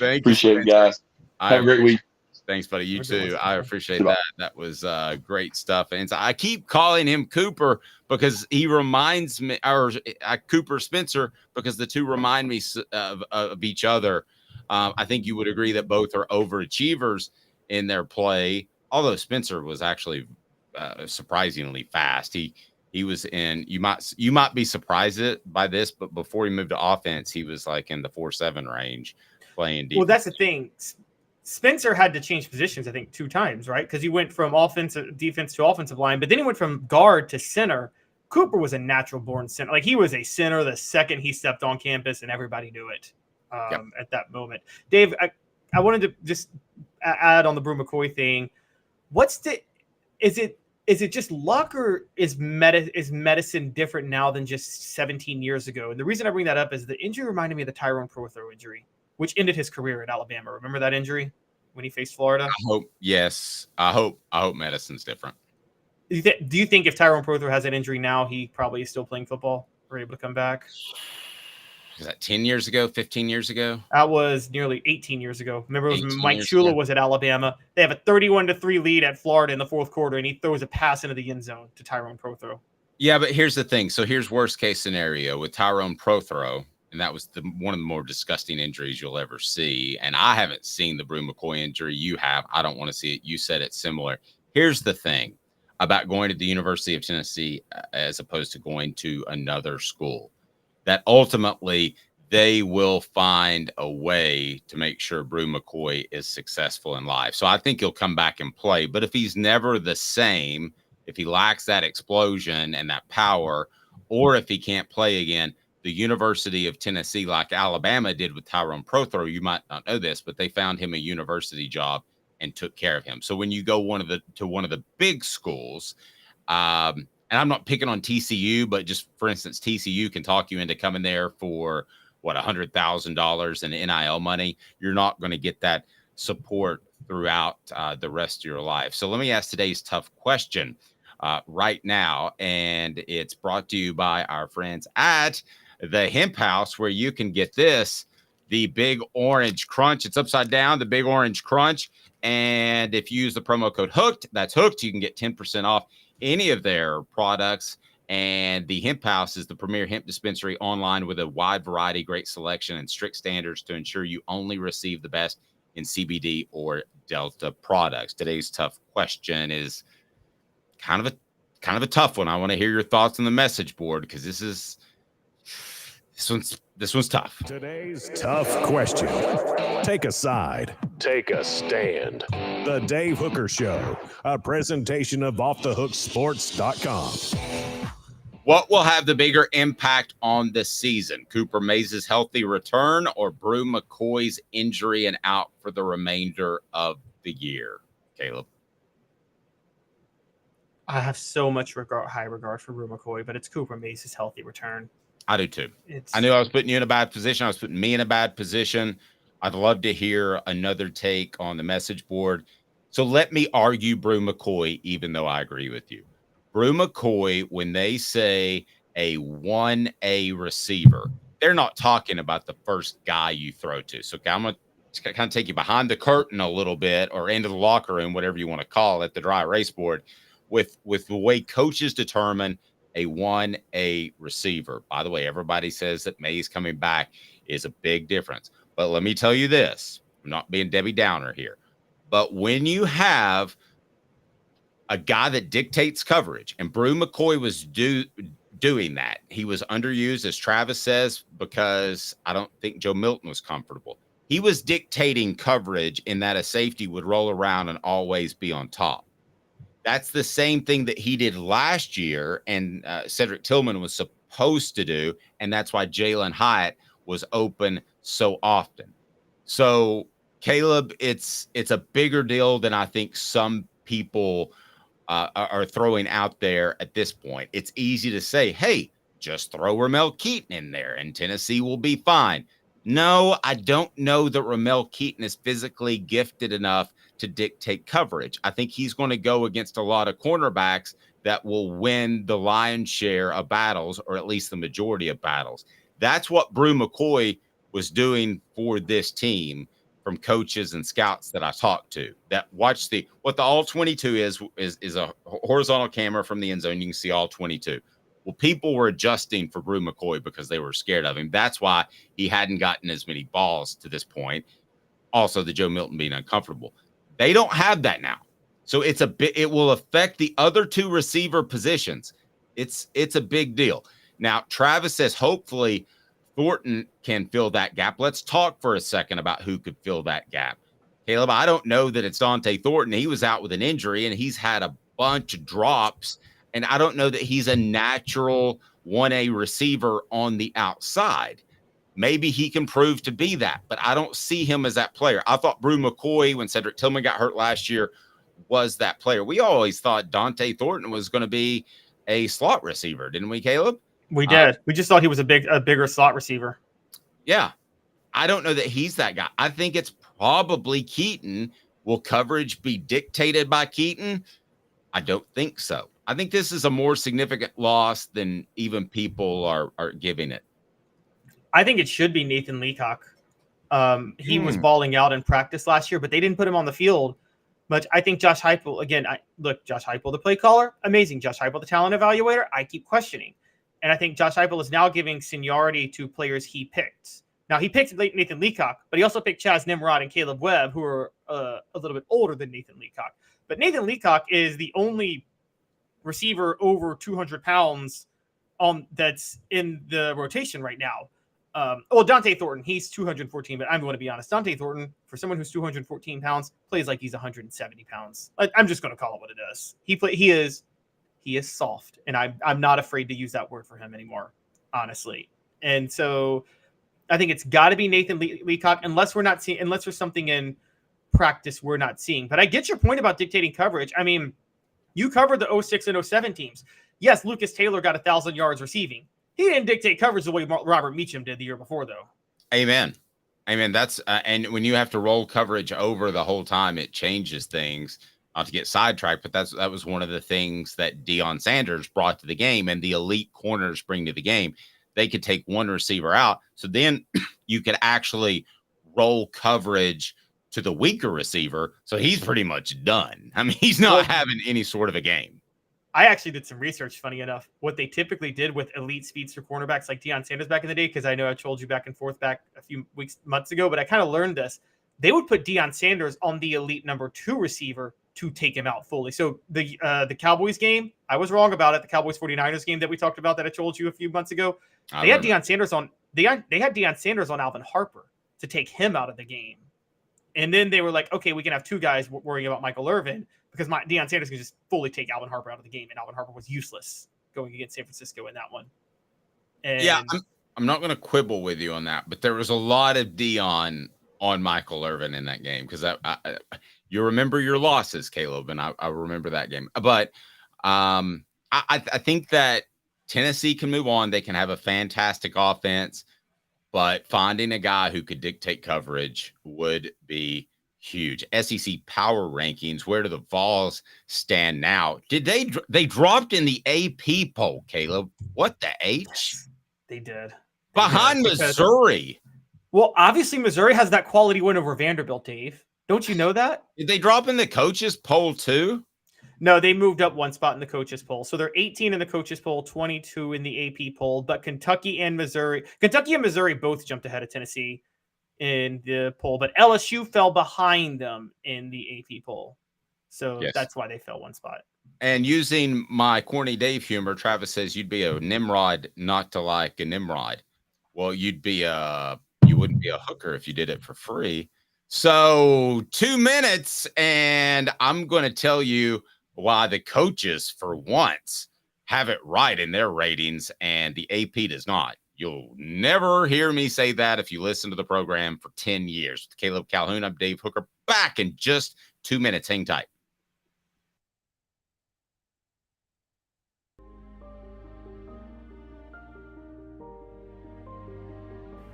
Appreciate it, guys. Have a great week. Thanks, buddy. You too. I appreciate that. That was great stuff. And so I keep calling him Cooper because he reminds me, or Cooper Spencer, because the two remind me of each other. I think you would agree that both are overachievers in their play, although Spencer was actually surprisingly fast. He was in, you might be surprised by this, but before he moved to offense, he was like in the 4.7 range playing defense. Well, that's the thing. Spencer had to change positions, I think, 2 times, right? Because he went from defense to offensive line, but then he went from guard to center. Cooper was a natural born center. Like, he was a center the second he stepped on campus, and everybody knew it at that moment. Dave, I wanted to just add on the Bru McCoy thing. Is it just luck, or is medicine different now than just 17 years ago? And the reason I bring that up is the injury reminded me of the Tyrone Prothro injury, which ended his career at Alabama. Remember that injury when he faced Florida? I hope, yes. I hope medicine's different. Do you think if Tyrone Prothro has an injury now, he probably is still playing football or able to come back? Is that 10 years ago, 15 years ago? That was nearly 18 years ago. Remember, it was Mike years Shula ago. was at Alabama. They have a 31-3 lead at Florida in the fourth quarter, and he throws a pass into the end zone to Tyrone Prothro. Yeah, but here's the thing. So here's worst case scenario with Tyrone Prothro, and that was one of the more disgusting injuries you'll ever see. And I haven't seen the Bru McCoy injury. You have. I don't want to see it. You said it's similar. Here's the thing about going to the University of Tennessee as opposed to going to another school, that ultimately they will find a way to make sure Bru McCoy is successful in life. So I think he'll come back and play. But if he's never the same, if he lacks that explosion and that power, or if he can't play again, the University of Tennessee, like Alabama did with Tyrone Prothro, you might not know this, but they found him a university job and took care of him. So when you go to one of the big schools, and I'm not picking on TCU, but just for instance, TCU can talk you into coming there for $100,000 in NIL money. You're not going to get that support throughout the rest of your life. So let me ask today's tough question right now, and it's brought to you by our friends at the Hemp House, where you can get the Big Orange Crunch. It's upside down, the Big Orange Crunch. And if you use the promo code HOOKED, that's HOOKED, you can get 10% off any of their products. And the Hemp House is the premier hemp dispensary online with a wide variety, great selection, and strict standards to ensure you only receive the best in CBD or Delta products. Today's tough question is kind of a tough one. I want to hear your thoughts on the message board, because this one's tough. Today's tough question. Take a side. Take a stand. The Dave Hooker Show, a presentation of offthehooksports.com. What will have the bigger impact on the season? Cooper Mays' healthy return or Bru McCoy's injury and out for the remainder of the year? Caleb? I have so much high regard for Bru McCoy, but it's Cooper Mays' healthy return. I do too. I knew I was putting you in a bad position. I was putting me in a bad position. I'd love to hear another take on the message board. So let me argue Bru McCoy, even though I agree with you. Bru McCoy, when they say a 1A receiver, they're not talking about the first guy you throw to. So I'm going to kind of take you behind the curtain a little bit, or into the locker room, whatever you want to call it, the dry erase board, with the way coaches determine a 1A receiver. By the way, everybody says that Mays coming back is a big difference. But let me tell you this, I'm not being Debbie Downer here, but when you have a guy that dictates coverage, and Bru McCoy was doing that, he was underused, as Travis says, because I don't think Joe Milton was comfortable. He was dictating coverage in that a safety would roll around and always be on top. That's the same thing that he did last year, and Cedric Tillman was supposed to do, and that's why Jalen Hyatt was open so often. So, Caleb, it's a bigger deal than I think some people are throwing out there at this point. It's easy to say, hey, just throw Ramel Keaton in there, and Tennessee will be fine. No, I don't know that Ramel Keaton is physically gifted enough to dictate coverage. I think he's going to go against a lot of cornerbacks that will win the lion's share of battles, or at least the majority of battles. That's what Bru McCoy was doing for this team, from coaches and scouts that I talked to, that watch what the all 22 is a horizontal camera from the end zone. You can see all 22. Well, people were adjusting for Bru McCoy because they were scared of him. That's why he hadn't gotten as many balls to this point. Also, the Joe Milton being uncomfortable. They don't have that now. So it will affect the other two receiver positions. It's a big deal. Now, Travis says hopefully Thornton can fill that gap. Let's talk for a second about who could fill that gap. Caleb, I don't know that it's Dante Thornton. He was out with an injury, and he's had a bunch of drops, and I don't know that he's a natural 1A receiver on the outside. Maybe he can prove to be that, but I don't see him as that player. I thought Bru McCoy, when Cedric Tillman got hurt last year, was that player. We always thought Dante Thornton was going to be a slot receiver, didn't we, Caleb? We did. We just thought he was a bigger slot receiver. Yeah. I don't know that he's that guy. I think it's probably Keaton, Will coverage be dictated by Keaton? I don't think so. I think this is a more significant loss than even people are giving it. I think it should be Nathan Leacock. He was balling out in practice last year, but they didn't put him on the field. But I think Josh Heupel, again, Josh Heupel, the play caller, amazing. Josh Heupel, the talent evaluator, I keep questioning. And I think Josh Heupel is now giving seniority to players he picked. Now, he picked Nathan Leacock, but he also picked Chaz Nimrod and Caleb Webb, who are a little bit older than Nathan Leacock. But Nathan Leacock is the only receiver over 200 pounds that's in the rotation right now. Dante Thornton, he's 214, but I'm going to be honest. Dante Thornton, for someone who's 214 pounds, plays like he's 170 pounds. I'm just going to call it what it is. He is soft, and I'm not afraid to use that word for him anymore, honestly. And so I think it's got to be Nathan Leacock, unless there's something in practice we're not seeing. But I get your point about dictating coverage. I mean, you covered the 06 and 07 teams. Yes, Lucas Taylor got 1,000 yards receiving. He didn't dictate coverage the way Robert Meacham did the year before, though. Amen. That's and when you have to roll coverage over the whole time, it changes things. Not to get sidetracked, but that was one of the things that Deion Sanders brought to the game, and the elite corners bring to the game. They could take one receiver out, so then you could actually roll coverage to the weaker receiver. So he's pretty much done. I mean, he's not having any sort of a game. I actually did some research, funny enough, what they typically did with elite speedster cornerbacks like Deion Sanders back in the day, because I know I told you back and forth back a few months ago, but I kind of learned this. They would put Deion Sanders on the elite number 2 receiver to take him out fully. So the Cowboys game, I was wrong about it. The Cowboys 49ers game that we talked about that I told you a few months ago, they had Deion Sanders on Alvin Harper to take him out of the game. And then they were like, okay, we can have 2 guys worrying about Michael Irvin, because Deion Sanders can just fully take Alvin Harper out of the game, and Alvin Harper was useless going against San Francisco in that one. And yeah, I'm not going to quibble with you on that, but there was a lot of Deion on Michael Irvin in that game, because you remember your losses, Caleb, and I remember that game. But I think that Tennessee can move on. They can have a fantastic offense, but finding a guy who could dictate coverage would be huge. SEC power rankings, where do the Vols stand now? Did they dropped in the AP poll, Caleb? What the H? They did. Behind Missouri. Well, obviously Missouri has that quality win over Vanderbilt, Dave. Don't you know that? Did they drop in the coaches poll too? No, they moved up 1 spot in the coaches poll. So they're 18 in the coaches poll, 22 in the AP poll, but Kentucky and Missouri both jumped ahead of Tennessee in the poll, but LSU fell behind them in the AP poll. So That's why they fell 1 spot. And using my corny Dave humor, Travis says you'd be a Nimrod not to like a Nimrod. Well, you wouldn't be a hooker if you did it for free. So 2 minutes, and I'm going to tell you why the coaches for once have it right in their ratings and the AP does not. You'll never hear me say that if you listen to the program for 10 years. With Caleb Calhoun, I'm Dave Hooker, back in just 2 minutes. Hang tight.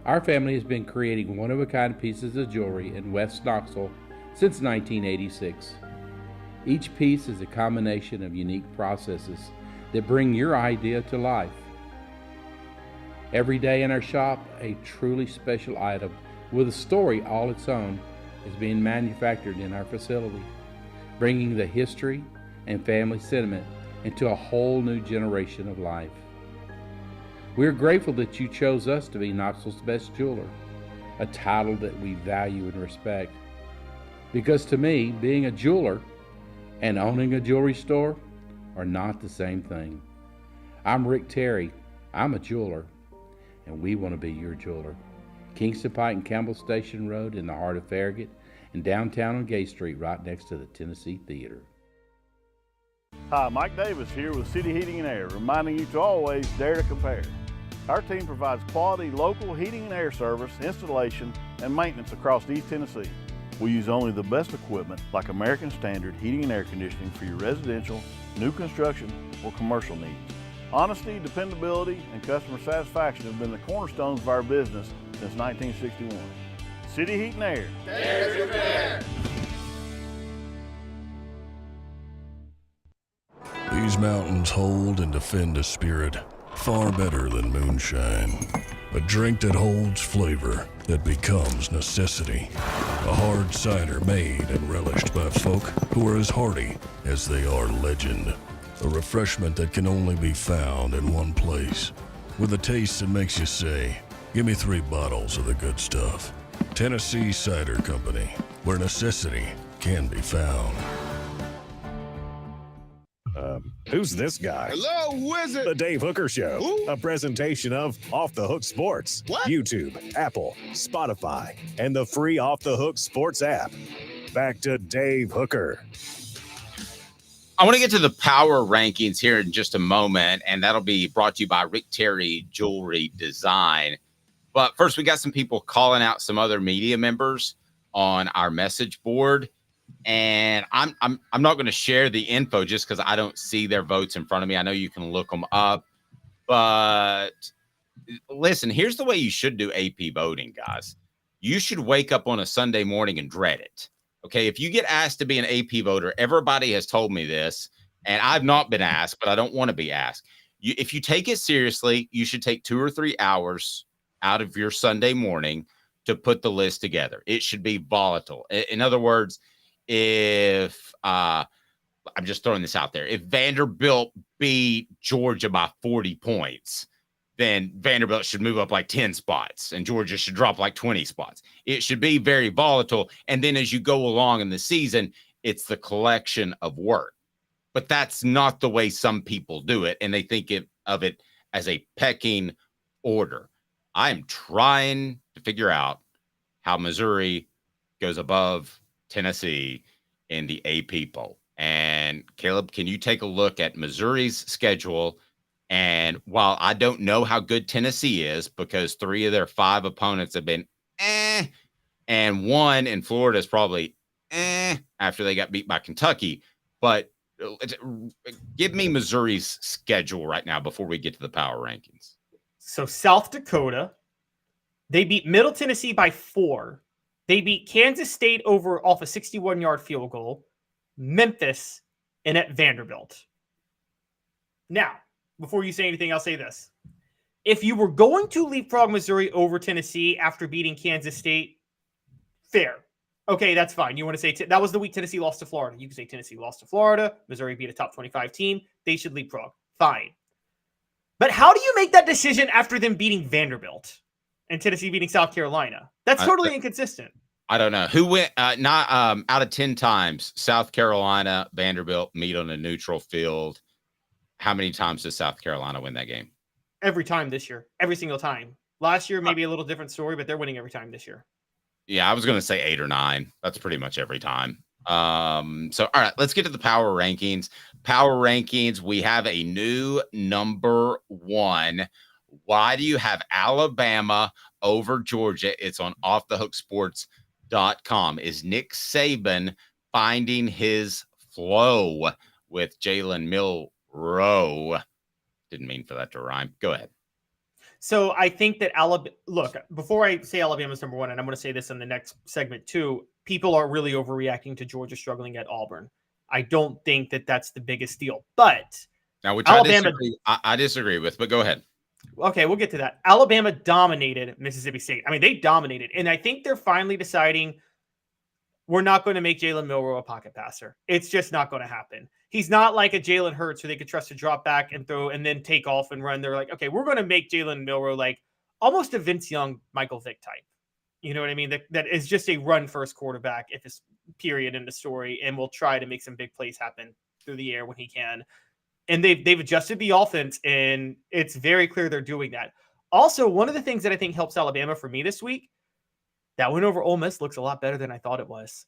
Our family has been creating one-of-a-kind pieces of jewelry in West Knoxville since 1986. Each piece is a combination of unique processes that bring your idea to life. Every day in our shop, a truly special item with a story all its own is being manufactured in our facility, bringing the history and family sentiment into a whole new generation of life. We are grateful that you chose us to be Knoxville's best jeweler, a title that we value and respect. Because to me, being a jeweler and owning a jewelry store are not the same thing. I'm Rick Terry. I'm a jeweler, and we want to be your jeweler. Kingston Pike and Campbell Station Road in the heart of Farragut, and downtown on Gay Street right next to the Tennessee Theater. Hi, Mike Davis here with City Heating and Air, reminding you to always dare to compare. Our team provides quality local heating and air service, installation, and maintenance across East Tennessee. We use only the best equipment like American Standard heating and air conditioning for your residential, new construction, or commercial needs. Honesty, dependability, and customer satisfaction have been the cornerstones of our business since 1961. City Heat and Air. Dare to compare. These mountains hold and defend a spirit far better than moonshine. A drink that holds flavor, that becomes necessity. A hard cider made and relished by folk who are as hearty as they are legend. A refreshment that can only be found in one place. With a taste that makes you say, give me 3 bottles of the good stuff. Tennessee Cider Company, where necessity can be found. Who's this guy? Hello, who is it? The Dave Hooker Show, Who? a presentation of Off the Hook Sports, What? YouTube, Apple, Spotify, and the free Off the Hook Sports app. Back to Dave Hooker. I want to get to the power rankings here in just a moment, and that'll be brought to you by Rick Terry Jewelry Design. But first, we got some people calling out some other media members on our message board. And I'm not going to share the info just because I don't see their votes in front of me. I know you can look them up, but listen, here's the way you should do AP voting, guys. You should wake up on a Sunday morning and dread it. Okay, if you get asked to be an AP voter, everybody has told me this, and I've not been asked, but I don't want to be asked. If you take it seriously, you should take 2 or 3 hours out of your Sunday morning to put the list together. It should be volatile. In other words, if I'm just throwing this out there, if Vanderbilt beat Georgia by 40 points, then Vanderbilt should move up like 10 spots and Georgia should drop like 20 spots. It should be very volatile. And then as you go along in the season, it's the collection of work. But that's not the way some people do it. And they think of it as a pecking order. I am trying to figure out how Missouri goes above Tennessee in the AP poll. And Caleb, can you take a look at Missouri's schedule? And while I don't know how good Tennessee is, because 3 of their 5 opponents have been and 1 in Florida is probably after they got beat by Kentucky. But give me Missouri's schedule right now before we get to the power rankings. So South Dakota, they beat Middle Tennessee by 4. They beat Kansas State off a 61-yard field goal, Memphis, and at Vanderbilt. Now, before you say anything, I'll say this. If you were going to leapfrog Missouri over Tennessee after beating Kansas State, fair. Okay, that's fine. You want to say that was the week Tennessee lost to Florida. You can say Tennessee lost to Florida. Missouri beat a top 25 team. They should leapfrog. Fine. But how do you make that decision after them beating Vanderbilt and Tennessee beating South Carolina? That's totally inconsistent. I don't know who went out of 10 times. South Carolina, Vanderbilt meet on a neutral field. How many times does South Carolina win that game? Every time this year. Every single time. Last year, maybe a little different story, but they're winning every time this year. Yeah, I was going to say 8 or 9. That's pretty much every time. So, all right, let's get to the power rankings. Power rankings, we have a new number 1. Why do you have Alabama over Georgia? It's on offthehooksports.com. Is Nick Saban finding his flow with Jalen Milroe? Didn't mean for that to rhyme. Go ahead. So I think that look, before I say Alabama's number 1, and I'm going to say this in the next segment too, people are really overreacting to Georgia struggling at Auburn. I don't think that that's the biggest deal. But now, which Alabama, I disagree with, but go ahead. Okay, we'll get to that. Alabama dominated Mississippi State. I mean, they dominated. And I think they're finally deciding we're not going to make Jalen Milroe a pocket passer. It's just not going to happen. He's not like a Jalen Hurts who they could trust to drop back and throw and then take off and run. They're like, okay, we're going to make Jalen Milroe like almost a Vince Young, Michael Vick type. You know what I mean? That is just a run-first quarterback if it's period in the story, and will try to make some big plays happen through the air when he can. And they've adjusted the offense, and it's very clear they're doing that. Also, one of the things that I think helps Alabama for me this week, that win over Ole Miss looks a lot better than I thought it was.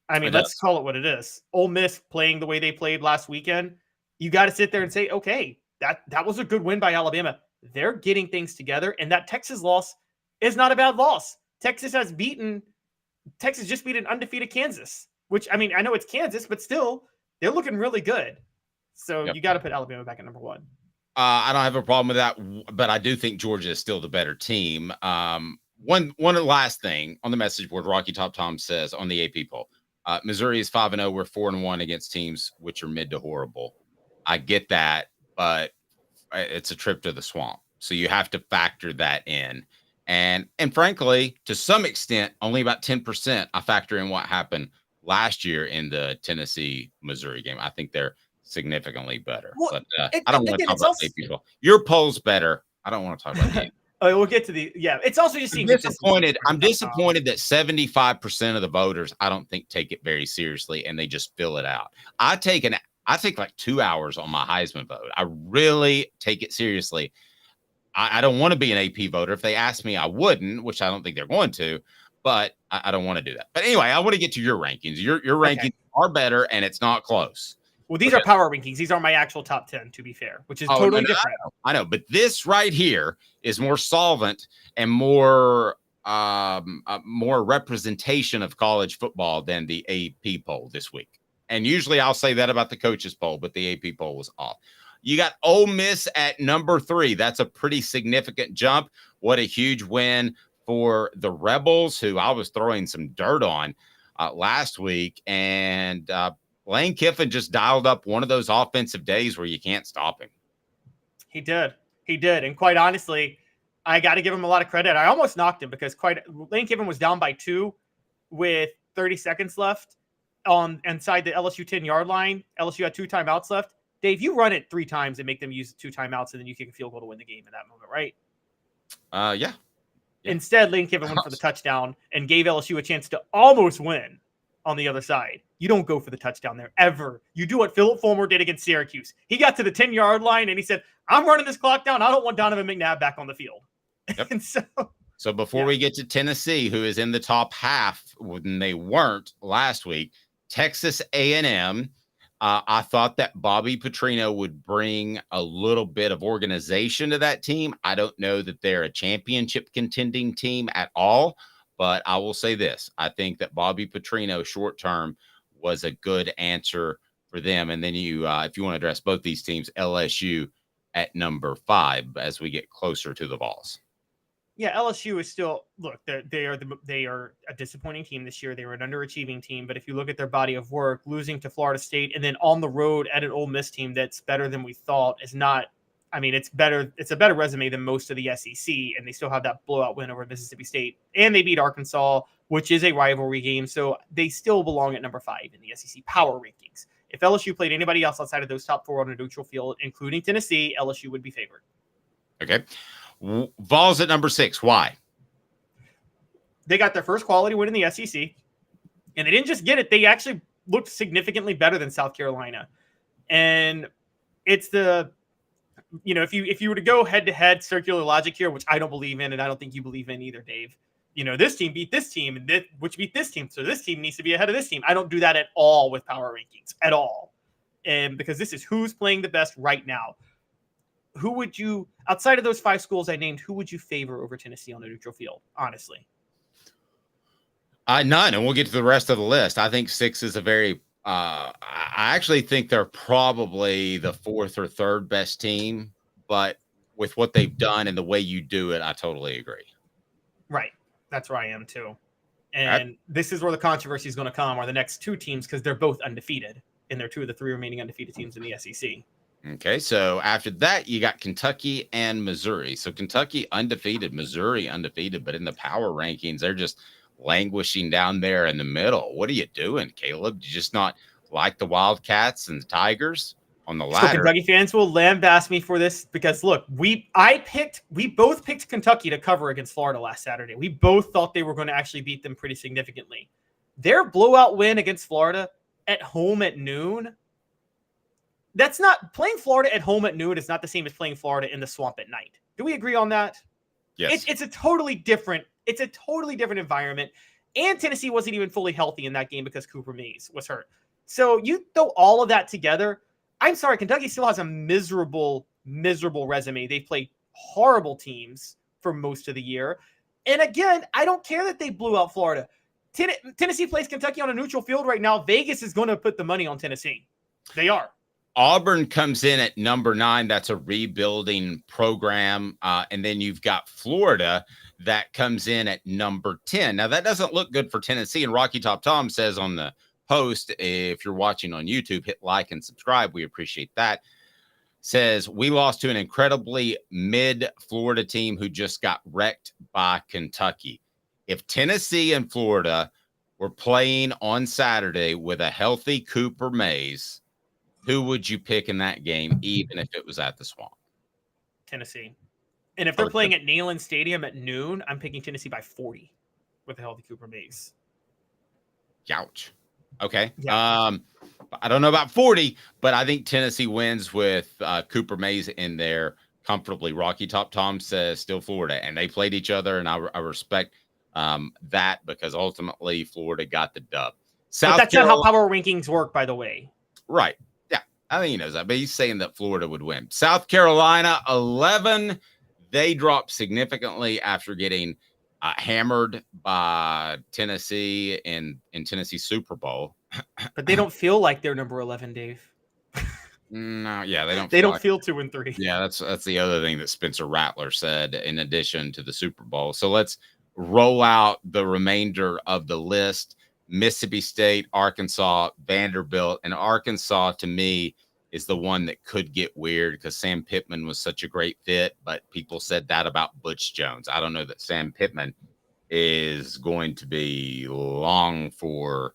I mean, let's call it what it is. Ole Miss playing the way they played last weekend, you got to sit there and say, okay, that was a good win by Alabama. They're getting things together, and that Texas loss is not a bad loss. Texas just beat an undefeated Kansas, which, I mean, I know it's Kansas, but still, they're looking really good. So You got to put Alabama back at number 1. I don't have a problem with that, but I do think Georgia is still the better team. One last thing on the message board, Rocky Top Tom says on the AP poll, Missouri is 5-0. We're 4-1 against teams which are mid to horrible. I get that, but it's a trip to the swamp. So you have to factor that in. And frankly, to some extent, only about 10% I factor in what happened last year in the Tennessee-Missouri game. I think they're significantly better. Well, but I don't want to again, talk it's about also- people. Your poll's better. I don't want to talk about the We'll get to the It's also just I'm seems disappointed. I'm disappointed that 75% of the voters I don't think take it very seriously and they just fill it out. I take like 2 hours on my Heisman vote. I really take it seriously. I don't want to be an AP voter. If they ask me, I wouldn't, which I don't think they're going to, but I don't want to do that. But anyway, I want to get to your rankings. Your rankings are better and it's not close. Well, these are power rankings. These are my actual top 10, to be fair, which is totally different. I know, but this right here is more solvent and more representation of college football than the AP poll this week. And usually I'll say that about the coaches poll, but the AP poll was off. You got Ole Miss at number 3. That's a pretty significant jump. What a huge win for the Rebels, who I was throwing some dirt on last week. And Lane Kiffin just dialed up one of those offensive days where you can't stop him. He did. And quite honestly, I got to give him a lot of credit. I almost knocked him because Lane Kiffin was down by 2 with 30 seconds left inside the LSU 10-yard line. LSU had 2 timeouts left. Dave, you run it 3 times and make them use 2 timeouts, and then you kick a field goal to win the game in that moment, right? Yeah. Instead, Lane Kiffin went for the touchdown and gave LSU a chance to almost win on the other side. You don't go for the touchdown there, ever. You do what Philip Fulmer did against Syracuse. He got to the 10-yard line, and he said, I'm running this clock down. I don't want Donovan McNabb back on the field. Yep. And so before we get to Tennessee, who is in the top half when they weren't last week, Texas A&M, I thought that Bobby Petrino would bring a little bit of organization to that team. I don't know that they're a championship contending team at all, but I will say this. I think that Bobby Petrino short term was a good answer for them. And then you, if you want to address both these teams, LSU at number 5 as we get closer to the Vols. Yeah, LSU is still they are a disappointing team this year. They were an underachieving team, but if you look at their body of work, losing to Florida State and then on the road at an Ole Miss team that's better than we thought is not. I mean, it's better. It's a better resume than most of the SEC, and they still have that blowout win over Mississippi State, and they beat Arkansas, which is a rivalry game. So they still belong at number 5 in the SEC power rankings. If LSU played anybody else outside of those top 4 on a neutral field, including Tennessee, LSU would be favored. Okay. Vols at number 6. Why? They got their first quality win in the SEC, and they didn't just get it. They actually looked significantly better than South Carolina. And it's if you were to go head-to-head circular logic here, which I don't believe in, and I don't think you believe in either, Dave, this team beat this team, and which beat this team, so this team needs to be ahead of this team. I don't do that at all with power rankings, at all. And because this is who's playing the best right now. Who would you, outside of those 5 schools I named, who would you favor over Tennessee on the neutral field, honestly? None, and we'll get to the rest of the list. I think 6 is a very I actually think they're probably the 4th or 3rd best team, but with what they've done and the way you do it, I totally agree. Right. That's where I am too. And this is where the controversy is going to come, are the next 2 teams, because they're both undefeated, and they're 2 of the 3 remaining undefeated teams in the SEC. Okay, so after that, you got Kentucky and Missouri. So Kentucky undefeated, Missouri undefeated, but in the power rankings, they're just languishing down there in the middle. What are you doing, Caleb? Do you just not like the Wildcats and the Tigers on the ladder? So Kentucky fans will lambaste me for this because, look, we both picked Kentucky to cover against Florida last Saturday. We both thought they were going to actually beat them pretty significantly. Their blowout win against Florida at home at noon, that's not playing Florida at home at noon is not the same as playing Florida in the swamp at night. Do we agree on that? Yes. It's a totally different environment. And Tennessee wasn't even fully healthy in that game because Cooper Mays was hurt. So you throw all of that together. I'm sorry, Kentucky still has a miserable resume. They've played horrible teams for most of the year. And again, I don't care that they blew out Florida. Tennessee plays Kentucky on a neutral field right now. Vegas is going to put the money on Tennessee. They are. Auburn comes in at number 9. That's a rebuilding program. And then you've got Florida that comes in at number 10. Now, that doesn't look good for Tennessee. And Rocky Top Tom says on the post, if you're watching on YouTube, hit like and subscribe. We appreciate that. Says, we lost to an incredibly mid-Florida team who just got wrecked by Kentucky. If Tennessee and Florida were playing on Saturday with a healthy Cooper Mays, who would you pick in that game, even if it was at the Swamp? Tennessee. And if they're playing at Neyland Stadium at noon, I'm picking Tennessee by 40 with a healthy Cooper Mays. Ouch. Okay. Yeah. I don't know about 40, but I think Tennessee wins with Cooper Mays in there comfortably. Rocky Top Tom says still Florida, and they played each other, and I respect that because ultimately Florida got the dub. But that's not how power rankings work, by the way. Right. Yeah. I think he knows that, but he's saying that Florida would win. South Carolina, 11. They dropped significantly after getting hammered by Tennessee in Tennessee Super Bowl. But they don't feel like they're number 11, Dave. No, yeah, they don't. They don't feel 2 and 3. Yeah, that's the other thing that Spencer Rattler said in addition to the Super Bowl. So let's roll out the remainder of the list. Mississippi State, Arkansas, Vanderbilt, and Arkansas to me is the one that could get weird because Sam Pittman was such a great fit, but people said that about Butch Jones. I don't know that Sam Pittman is going to be long for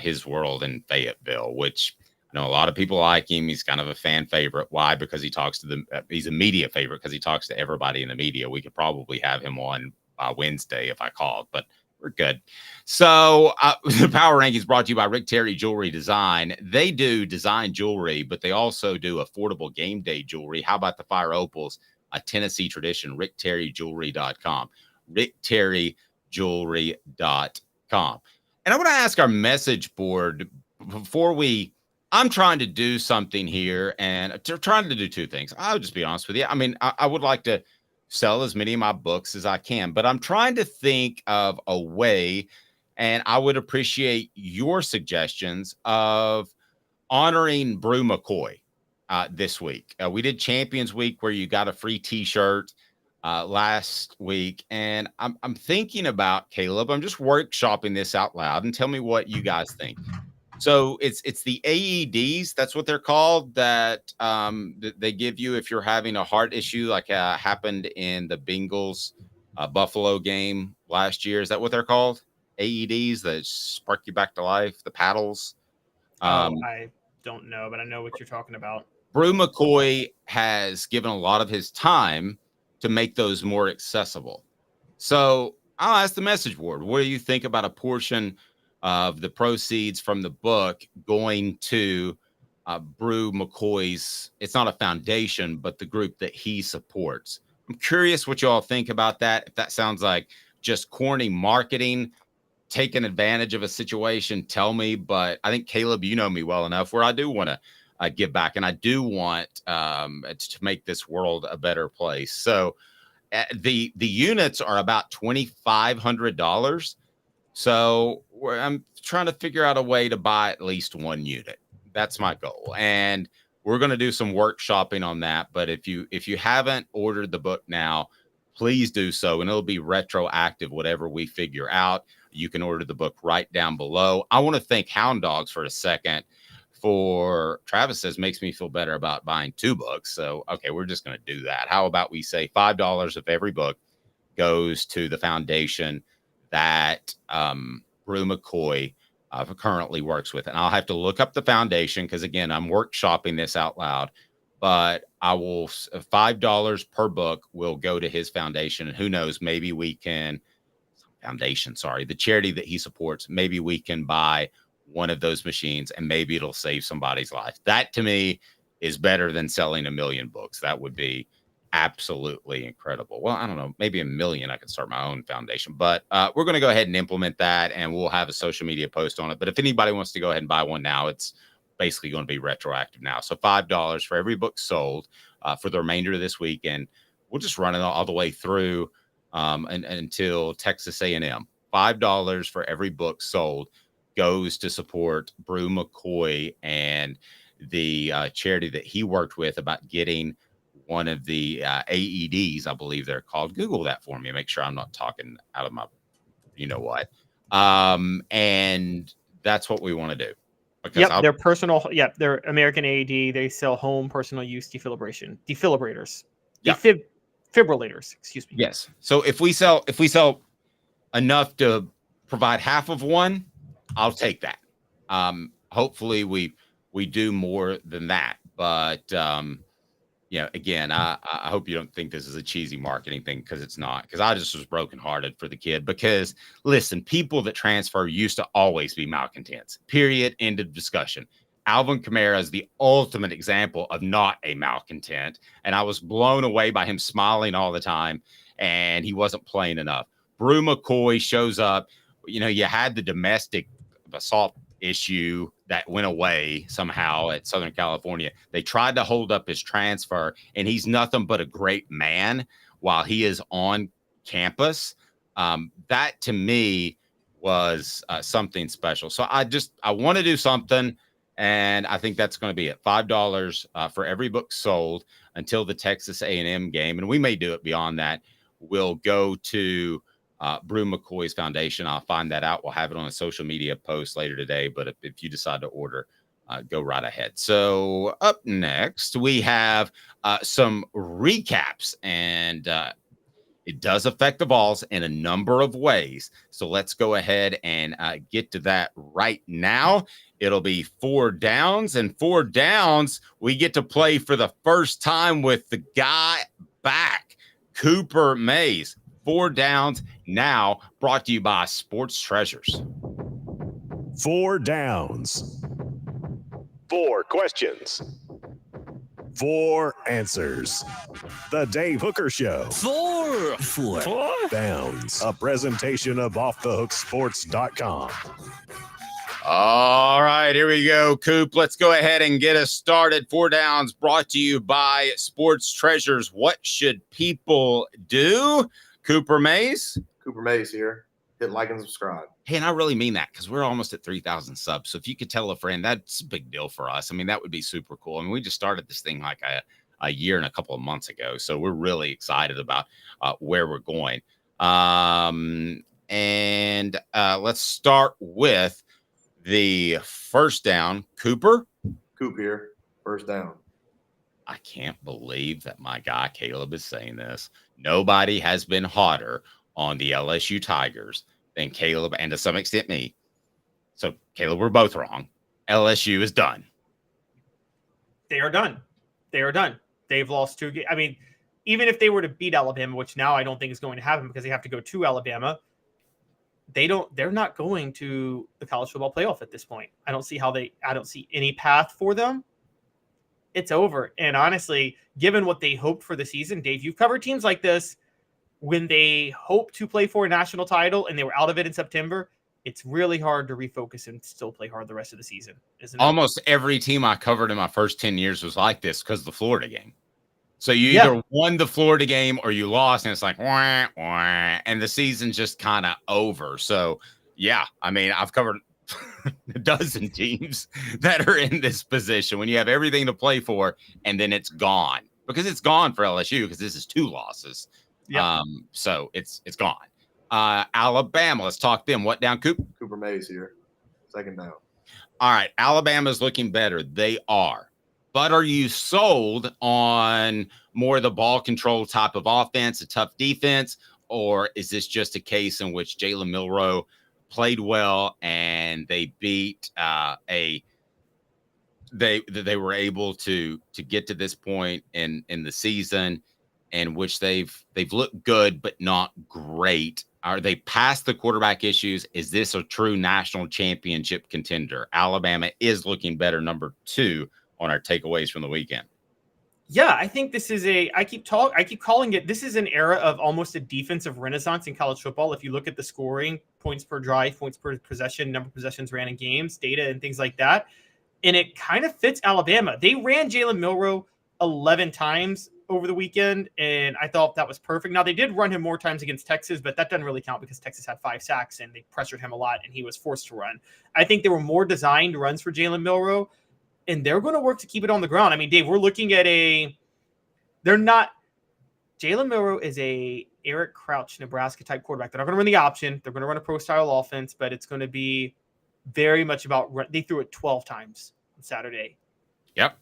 his world in Fayetteville, which I know a lot of people like him. He's kind of a fan favorite. Why? Because he talks to he's a media favorite because he talks to everybody in the media. We could probably have him on Wednesday if I called, but we're good. So the Power Rankings brought to you by Rick Terry Jewelry Design. They do design jewelry, but they also do affordable game day jewelry. How about the Fire Opals, a Tennessee tradition? RickTerryJewelry.com. RickTerryJewelry.com. And I want to ask our message board before I'm trying to do something here, and trying to do two things. I'll just be honest with you. I mean, I would like to sell as many of my books as I can, but I'm trying to think of a way, and I would appreciate your suggestions of honoring Bru McCoy this week. We did Champions Week where you got a free t-shirt last week, and I'm thinking about, Caleb, I'm just workshopping this out loud, and tell me what you guys think. So it's the AEDs, that's what they're called, that they give you if you're having a heart issue, like happened in the Bengals Buffalo game last year. Is that what they're called? AEDs that spark you back to life, the paddles. I don't know, but I know what you're talking about. Bru McCoy has given a lot of his time to make those more accessible. So I'll ask the message board, what do you think about a portion of the proceeds from the book going to Bru McCoy's, it's not a foundation, but the group that he supports? I'm curious what you all think about that. If that sounds like just corny marketing, taking advantage of a situation, tell me. But I think, Caleb, you know me well enough where I do want to give back, and I do want to make this world a better place. So the units are about $2,500. So I'm trying to figure out a way to buy at least one unit. That's my goal. And we're going to do some workshopping on that. But if you haven't ordered the book now, please do so. And it'll be retroactive, whatever we figure out. You can order the book right down below. I want to thank Hound Dogs for a second for, Travis says, makes me feel better about buying 2 books. So, okay, we're just going to do that. How about we say $5 of every book goes to the foundation that Bru McCoy currently works with. And I'll have to look up the foundation because, again, I'm workshopping this out loud. But I will, $5 per book will go to his foundation. And who knows, maybe we can, the charity that he supports, maybe we can buy one of those machines and maybe it'll save somebody's life. That to me is better than selling 1 million books. That would be absolutely incredible. Well, I don't know, maybe 1 million. I could start my own foundation, but we're going to go ahead and implement that, and we'll have a social media post on it. But if anybody wants to go ahead and buy one now, it's basically going to be retroactive now. So $5 for every book sold for the remainder of this week, and we'll just run it all the way through until Texas A&M. $5 for every book sold goes to support Bru McCoy and the charity that he worked with about getting one of the AEDs, I believe they're called. Google that for me. Make sure I'm not talking out of my, you know what. And that's what we want to do. Because Yep, their personal. Yep, their American AED. They sell home personal use defibrillators. Yeah. Defibrillators. Excuse me. Yes. So if we sell enough to provide half of one, I'll take that. Hopefully we do more than that. But again, I hope you don't think this is a cheesy marketing thing, because it's not. Because I just was brokenhearted for the kid. Because listen, people that transfer used to always be malcontents. Period. End of discussion. Alvin Kamara is the ultimate example of not a malcontent, and I was blown away by him smiling all the time, and he wasn't playing enough. Bru McCoy shows up. You had the domestic assault issue that went away somehow at Southern California. They tried to hold up his transfer, and he's nothing but a great man while he is on campus. That to me was something special. So I want to do something, and I think that's going to be it. $5 for every book sold until the Texas A&M game, and we may do it beyond that. We'll go to Bru McCoy's foundation. I'll find that out. We'll have it on a social media post later today. But if you decide to order, go right ahead. So up next, we have some recaps, and it does affect the Vols in a number of ways. So let's go ahead and get to that right now. It'll be 4 downs, and 4 downs, we get to play for the first time with the guy back, Cooper Mays. 4 downs now, brought to you by Sports Treasures. 4 downs. 4 questions. 4 answers. The Dave Hooker Show. 4 downs. A presentation of offthehooksports.com. All right, here we go, Coop. Let's go ahead and get us started. 4 downs brought to you by Sports Treasures. What should people do? Cooper Mays? Cooper Mays here. Hit like and subscribe. Hey, and I really mean that, because we're almost at 3,000 subs. So if you could tell a friend, that's a big deal for us. I mean, that would be super cool. I mean, we just started this thing like a year and a couple of months ago. So we're really excited about where we're going. Let's start with the first down. Cooper? Coop here. First down. I can't believe that my guy Caleb is saying this. Nobody has been hotter on the LSU Tigers than Caleb, and to some extent me. So, Caleb, we're both wrong. LSU is done. They are done. They are done. They've lost 2 games. I mean, even if they were to beat Alabama, which now I don't think is going to happen because they have to go to Alabama, they're not going to the college football playoff at this point. I don't see any path for them. It's over. And honestly, given what they hoped for the season, Dave, you've covered teams like this when they hope to play for a national title and they were out of it in September. It's really hard to refocus and still play hard the rest of the season, isn't it? Almost every team I covered in my first 10 years was like this because of the Florida game. So you either won the Florida game or you lost, and it's like, wah, wah, and the season's just kind of over. So, yeah, I mean, I've covered a dozen teams that are in this position when you have everything to play for, and then it's gone. Because it's gone for LSU because this is 2 losses. Yep. So it's gone. Alabama, let's talk them. What down, Coop? Cooper Mays here. Second down. All right, Alabama's looking better. They are. But are you sold on more of the ball control type of offense, a tough defense, or is this just a case in which Jalen Milroe played well and they beat they were able to get to this point in the season in which they've looked good but not great? Are they past the quarterback issues? Is this a true national championship contender? Alabama is looking better, number 2 on our takeaways from the weekend. Yeah, I think this is I keep calling it, this is an era of almost a defensive renaissance in college football. If you look at the scoring, points per drive, points per possession, number of possessions ran in games, data and things like that. And it kind of fits Alabama. They ran Jalen Milroe 11 times over the weekend, and I thought that was perfect. Now, they did run him more times against Texas, but that doesn't really count because Texas had 5 sacks and they pressured him a lot and he was forced to run. I think there were more designed runs for Jalen Milroe, and they're going to work to keep it on the ground. I mean, Dave, we're looking at Jalen Milroe is a Eric Crouch, Nebraska type quarterback. They're not going to run the option. They're going to run a pro style offense, but it's going to be very much about they threw it 12 times on Saturday. Yep.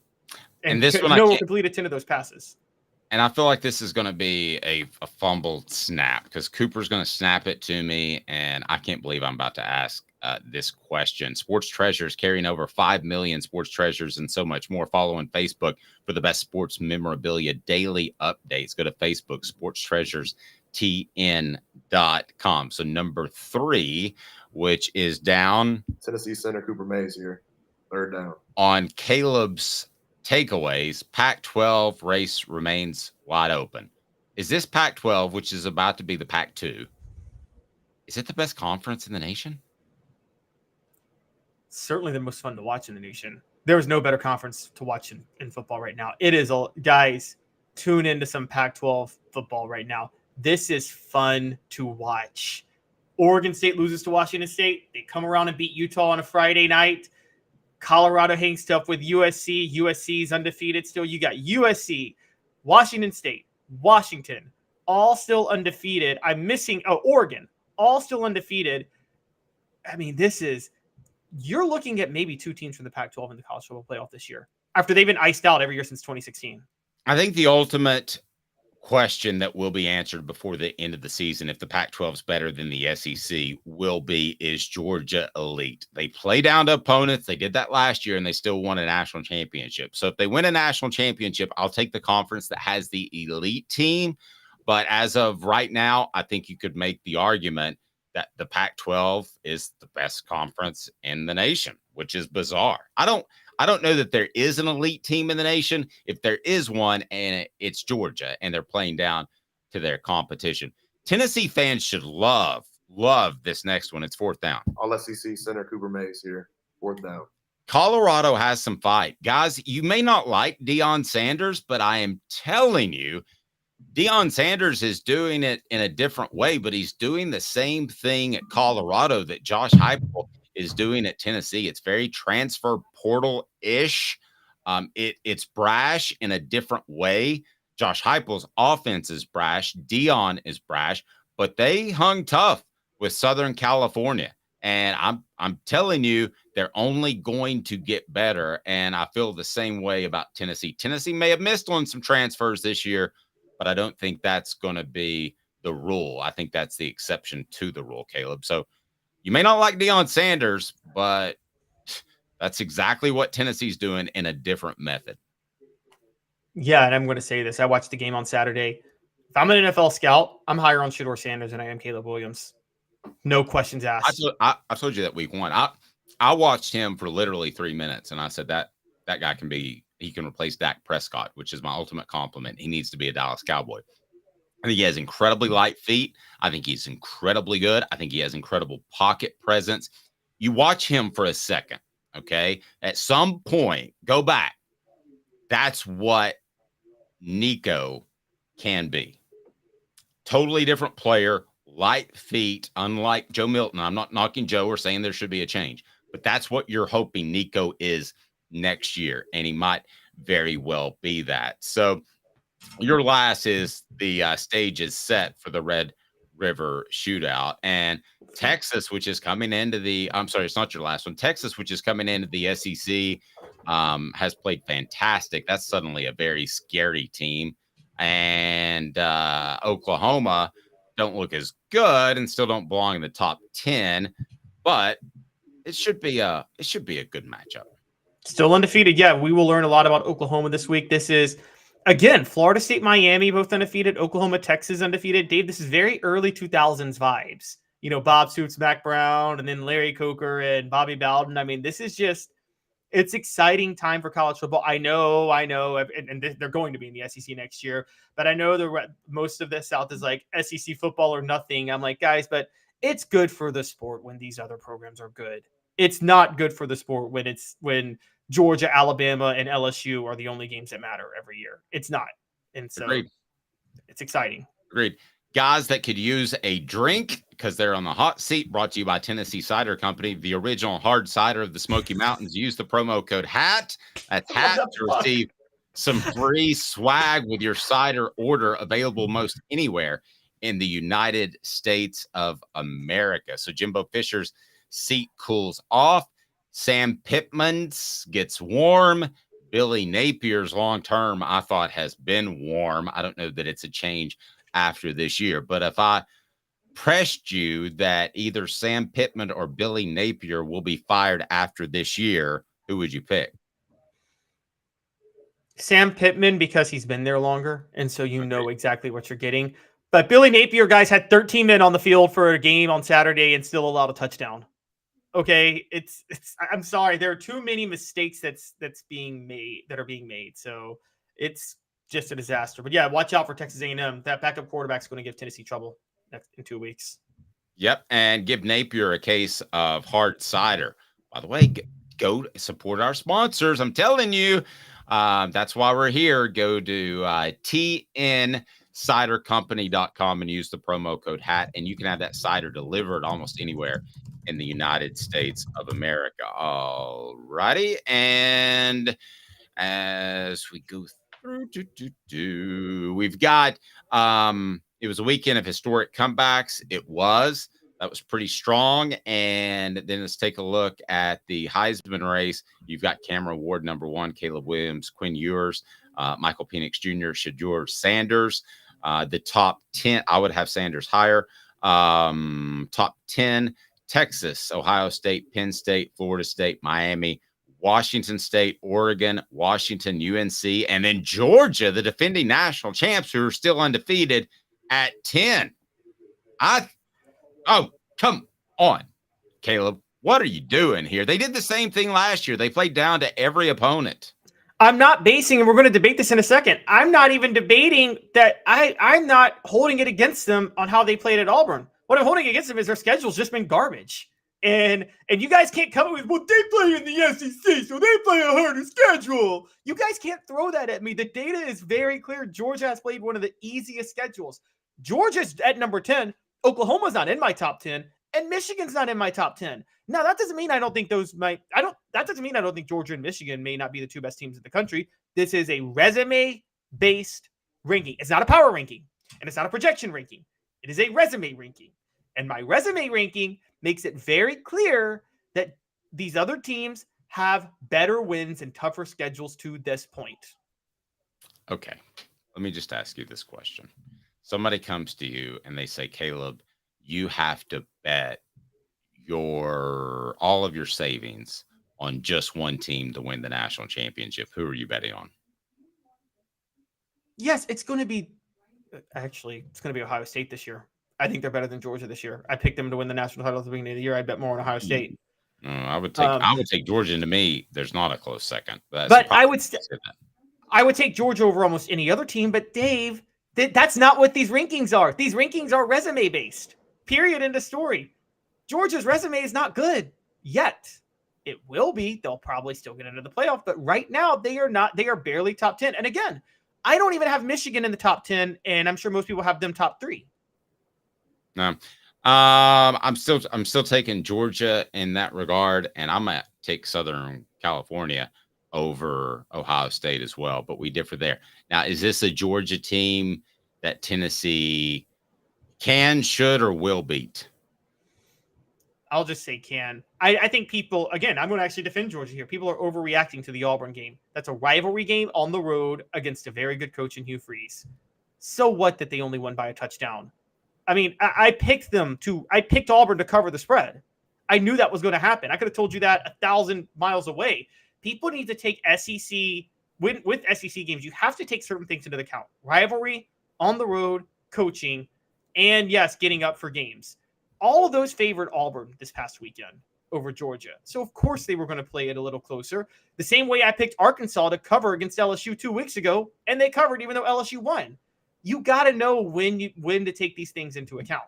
And this one, completed 10 of those passes. And I feel like this is going to be a fumbled snap because Cooper's going to snap it to me. And I can't believe I'm about to ask this question. Sports Treasures carrying over 5 million sports treasures and so much more. Follow on Facebook for the best sports memorabilia daily updates. Go to Facebook, sportstreasuresTN.com. So number 3, which is down. Tennessee center Cooper Mays here. Third down. On Caleb's takeaways, Pac-12 race remains wide open. Is this Pac-12, which is about to be the Pac-2, is it the best conference in the nation? Certainly the most fun to watch in the nation. There is no better conference to watch in football right now. It is, guys, tune into some Pac-12 football right now. This is fun to watch. Oregon State loses to Washington State. They come around and beat Utah on a Friday night. Colorado hangs tough with USC. USC's undefeated still. You got USC, Washington State, Washington, all still undefeated. I'm missing Oregon, all still undefeated. I mean, you're looking at maybe 2 teams from the Pac-12 in the college football playoff this year after they've been iced out every year since 2016. I think the ultimate question that will be answered before the end of the season, if the Pac-12 is better than the SEC, will be, is Georgia elite? They play down to opponents. They did that last year, and they still won a national championship. So if they win a national championship, I'll take the conference that has the elite team. But as of right now, I think you could make the argument that the Pac-12 is the best conference in the nation, which is bizarre. I don't know that there is an elite team in the nation. If there is one, and it's Georgia, and they're playing down to their competition. Tennessee fans should love this next one. It's 4th down. All SEC center Cooper Mays here. 4th down. Colorado has some fight. Guys, you may not like Deion Sanders, but I am telling you, Deion Sanders is doing it in a different way, but he's doing the same thing at Colorado that Josh Heupel is doing at Tennessee. It's very transfer portal-ish. It's brash in a different way. Josh Heupel's offense is brash. Deion is brash, but they hung tough with Southern California. And I'm telling you, they're only going to get better. And I feel the same way about Tennessee. Tennessee may have missed on some transfers this year, but I don't think that's going to be the rule. I think that's the exception to the rule, Caleb. So you may not like Deion Sanders, but that's exactly what Tennessee's doing in a different method. Yeah, and I'm going to say this. I watched the game on Saturday. If I'm an NFL scout, I'm higher on Shedeur Sanders than I am Caleb Williams. No questions asked. I told you that week 1. I watched him for literally 3 minutes, and I said that guy he can replace Dak Prescott, which is my ultimate compliment. He needs to be a Dallas Cowboy. I think he has incredibly light feet. I think he's incredibly good. I think he has incredible pocket presence. You watch him for a second, okay? At some point, go back. That's what Nico can be. Totally different player, light feet, unlike Joe Milton. I'm not knocking Joe or saying there should be a change, but that's what you're hoping Nico is next year, and he might very well be that. So your last is the stage is set for the Red River Shootout, and Texas, which is coming into the, I'm sorry, it's not your last one. Texas, which is coming into the SEC, has played fantastic. That's suddenly a very scary team, and Oklahoma don't look as good and still don't belong in the top 10, but it should be a good matchup. Still undefeated. Yeah, we will learn a lot about Oklahoma this week. This is, again, Florida State, Miami, both undefeated. Oklahoma, Texas, undefeated. Dave, this is very early 2000s vibes. You know, Bob Stoops, Mac Brown, and then Larry Coker and Bobby Bowden. I mean, this is just, it's exciting time for college football. I know, and they're going to be in the SEC next year, but I know most of the South is like SEC football or nothing. I'm like, guys, but it's good for the sport when these other programs are good. It's not good for the sport when Georgia, Alabama, and LSU are the only games that matter every year. It's not. And so Agreed. It's exciting. Agreed. Guys that could use a drink because they're on the hot seat, brought to you by Tennessee Cider Company, the original hard cider of the Smoky Mountains. Use the promo code HAT. That's HAT to receive some free swag with your cider order, available most anywhere in the United States of America. So Jimbo Fisher's seat cools off. Sam Pittman's gets warm. Billy Napier's long term, I thought, has been warm. I don't know that it's a change after this year, but if I pressed you that either Sam Pittman or Billy Napier will be fired after this year, who would you pick? Sam Pittman, because he's been there longer, and so you know exactly what you're getting. But Billy Napier, guys, had 13 men on the field for a game on Saturday and still allowed a touchdown. Okay, it's. I'm sorry, there are too many mistakes that are being made. So it's just a disaster. But yeah, watch out for Texas A&M. That backup quarterback's going to give Tennessee trouble in 2 weeks. Yep, and give Napier a case of hard cider. By the way, go support our sponsors. I'm telling you, that's why we're here. Go to tncidercompany.com and use the promo code HAT, and you can have that cider delivered almost anywhere in the United States of America. All righty, and as we go through, we've got it was a weekend of historic comebacks. That was pretty strong. And then let's take a look at the Heisman race. You've got Cameron Ward, number 1, Caleb Williams, Quinn Ewers, Michael Penix Jr., Shedeur Sanders. The top 10, I would have Sanders higher. Top 10, Texas, Ohio State, Penn State, Florida State, Miami, Washington State, Oregon, Washington, UNC, and then Georgia, the defending national champs who are still undefeated at 10. Oh, come on, Caleb. What are you doing here? They did the same thing last year. They played down to every opponent. I'm not basing, and we're going to debate this in a second. I'm not even debating that. I'm not holding it against them on how they played at Auburn. What I'm holding against them is their schedule's just been garbage. And you guys can't come up with, well, they play in the SEC, so they play a harder schedule. You guys can't throw that at me. The data is very clear. Georgia has played one of the easiest schedules. Georgia's at number 10. Oklahoma's not in my top 10, and Michigan's not in my top 10. Now, that doesn't mean I don't think that doesn't mean I don't think Georgia and Michigan may not be the 2 best teams in the country. This is a resume-based ranking. It's not a power ranking, and it's not a projection ranking. It is a resume ranking. And my resume ranking makes it very clear that these other teams have better wins and tougher schedules to this point. Okay. Let me just ask you this question. Somebody comes to you and they say, Caleb, you have to bet all of your savings on just one team to win the national championship. Who are you betting on? Yes, it's going to be Ohio State this year. I think they're better than Georgia this year. I picked them to win the national title at the beginning of the year. I bet more on Ohio State. I would take Georgia. And to me, there's not a close second. But I would take Georgia over almost any other team. But Dave, that's not what these rankings are. These rankings are resume based. Period. End of story. Georgia's resume is not good yet. It will be. They'll probably still get into the playoff. But right now, they are not. They are barely top 10. And again, I don't even have Michigan in the top 10, and I'm sure most people have them top 3. No, I'm still taking Georgia in that regard, and I'm gonna take Southern California over Ohio State as well. But we differ there. Now, is this a Georgia team that Tennessee can, should, or will beat? I'll just say can. I think people, again, I'm going to actually defend Georgia here. People are overreacting to the Auburn game. That's a rivalry game on the road against a very good coach in Hugh Freeze. So what that they only won by a touchdown? I mean, I picked Auburn to cover the spread. I knew that was going to happen. I could have told you that 1,000 miles away. People need to take SEC, with SEC games, you have to take certain things into account. Rivalry, on the road, coaching, and yes, getting up for games. All of those favored Auburn this past weekend over Georgia. So, of course, they were going to play it a little closer. The same way I picked Arkansas to cover against LSU 2 weeks ago, and they covered even though LSU won. You got to know when to take these things into account.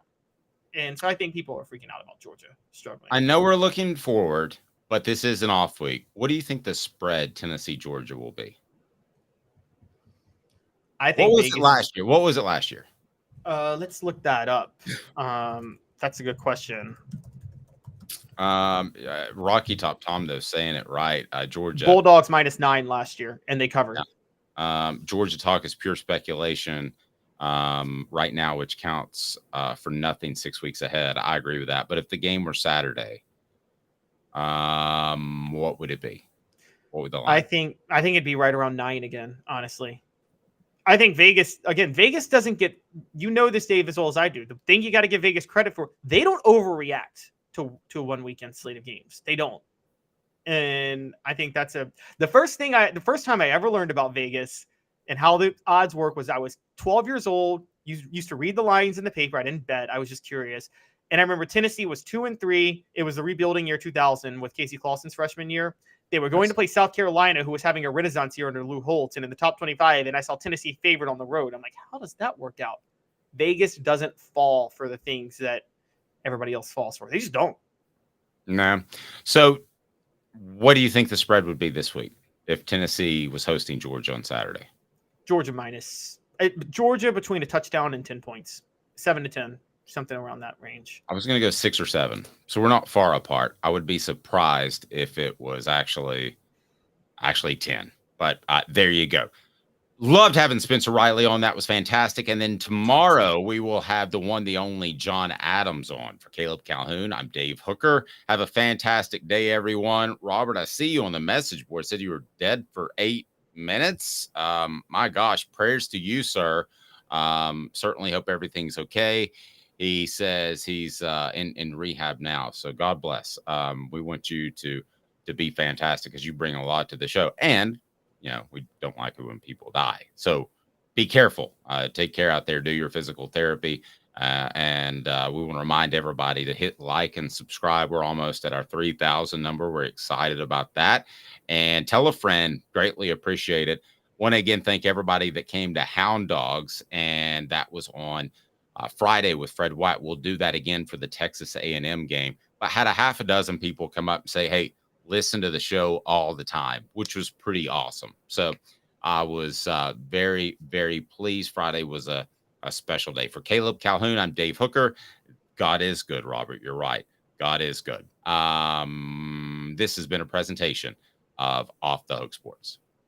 And so I think people are freaking out about Georgia struggling. I know we're looking forward, but this is an off week. What do you think the spread Tennessee-Georgia will be? I think What was it last year? Let's look that up. That's a good question. Rocky Top Tom, though, saying it right. Georgia. Bulldogs -9 last year, and they covered. Yeah. Georgia talk is pure speculation right now, which counts for nothing 6 weeks ahead. I agree with that. But if the game were Saturday, What would it be? What would the line? I think it'd be right around 9 again, honestly. I think Vegas doesn't get, this, Dave, as well as I do. The thing you got to give Vegas credit for, they don't overreact to a one weekend slate of games. They don't. And I think that's the first time I ever learned about Vegas and how the odds work was I was 12 years old. Used to read the lines in the paper. I didn't bet. I was just curious. And I remember Tennessee was 2-3. It was the rebuilding year 2000 with Casey Clausen's freshman year. They were going to play South Carolina, who was having a renaissance year under Lou Holtz, and in the top 25, and I saw Tennessee favored on the road. I'm like, how does that work out? Vegas doesn't fall for the things that everybody else falls for. They just don't. No. So what do you think the spread would be this week if Tennessee was hosting Georgia on Saturday? Georgia Georgia between a touchdown and 10 points, 7-10. Something around that range. I was going to go 6 or 7. So we're not far apart. I would be surprised if it was actually 10. But there you go. Loved having Spencer Rattler on. That was fantastic. And then tomorrow we will have the one, the only John Adams on for Caleb Calhoun. I'm Dave Hooker. Have a fantastic day, everyone. Robert, I see you on the message board. Said you were dead for 8 minutes. My gosh, prayers to you, sir. Certainly hope everything's okay. He says he's in rehab now. So God bless. We want you to be fantastic because you bring a lot to the show. And, we don't like it when people die. So be careful. Take care out there. Do your physical therapy. And we want to remind everybody to hit like and subscribe. We're almost at our 3,000 number. We're excited about that. And tell a friend. Greatly appreciate it. Want to again thank everybody that came to Hound Dogs. And that was on Friday with Fred White. We'll do that again for the Texas A&M game. I had a half a dozen people come up and say, hey, listen to the show all the time, which was pretty awesome. So I was very, very pleased. Friday was a special day. For Caleb Calhoun, I'm Dave Hooker. God is good, Robert. You're right. God is good. This has been a presentation of Off the Hook Sports.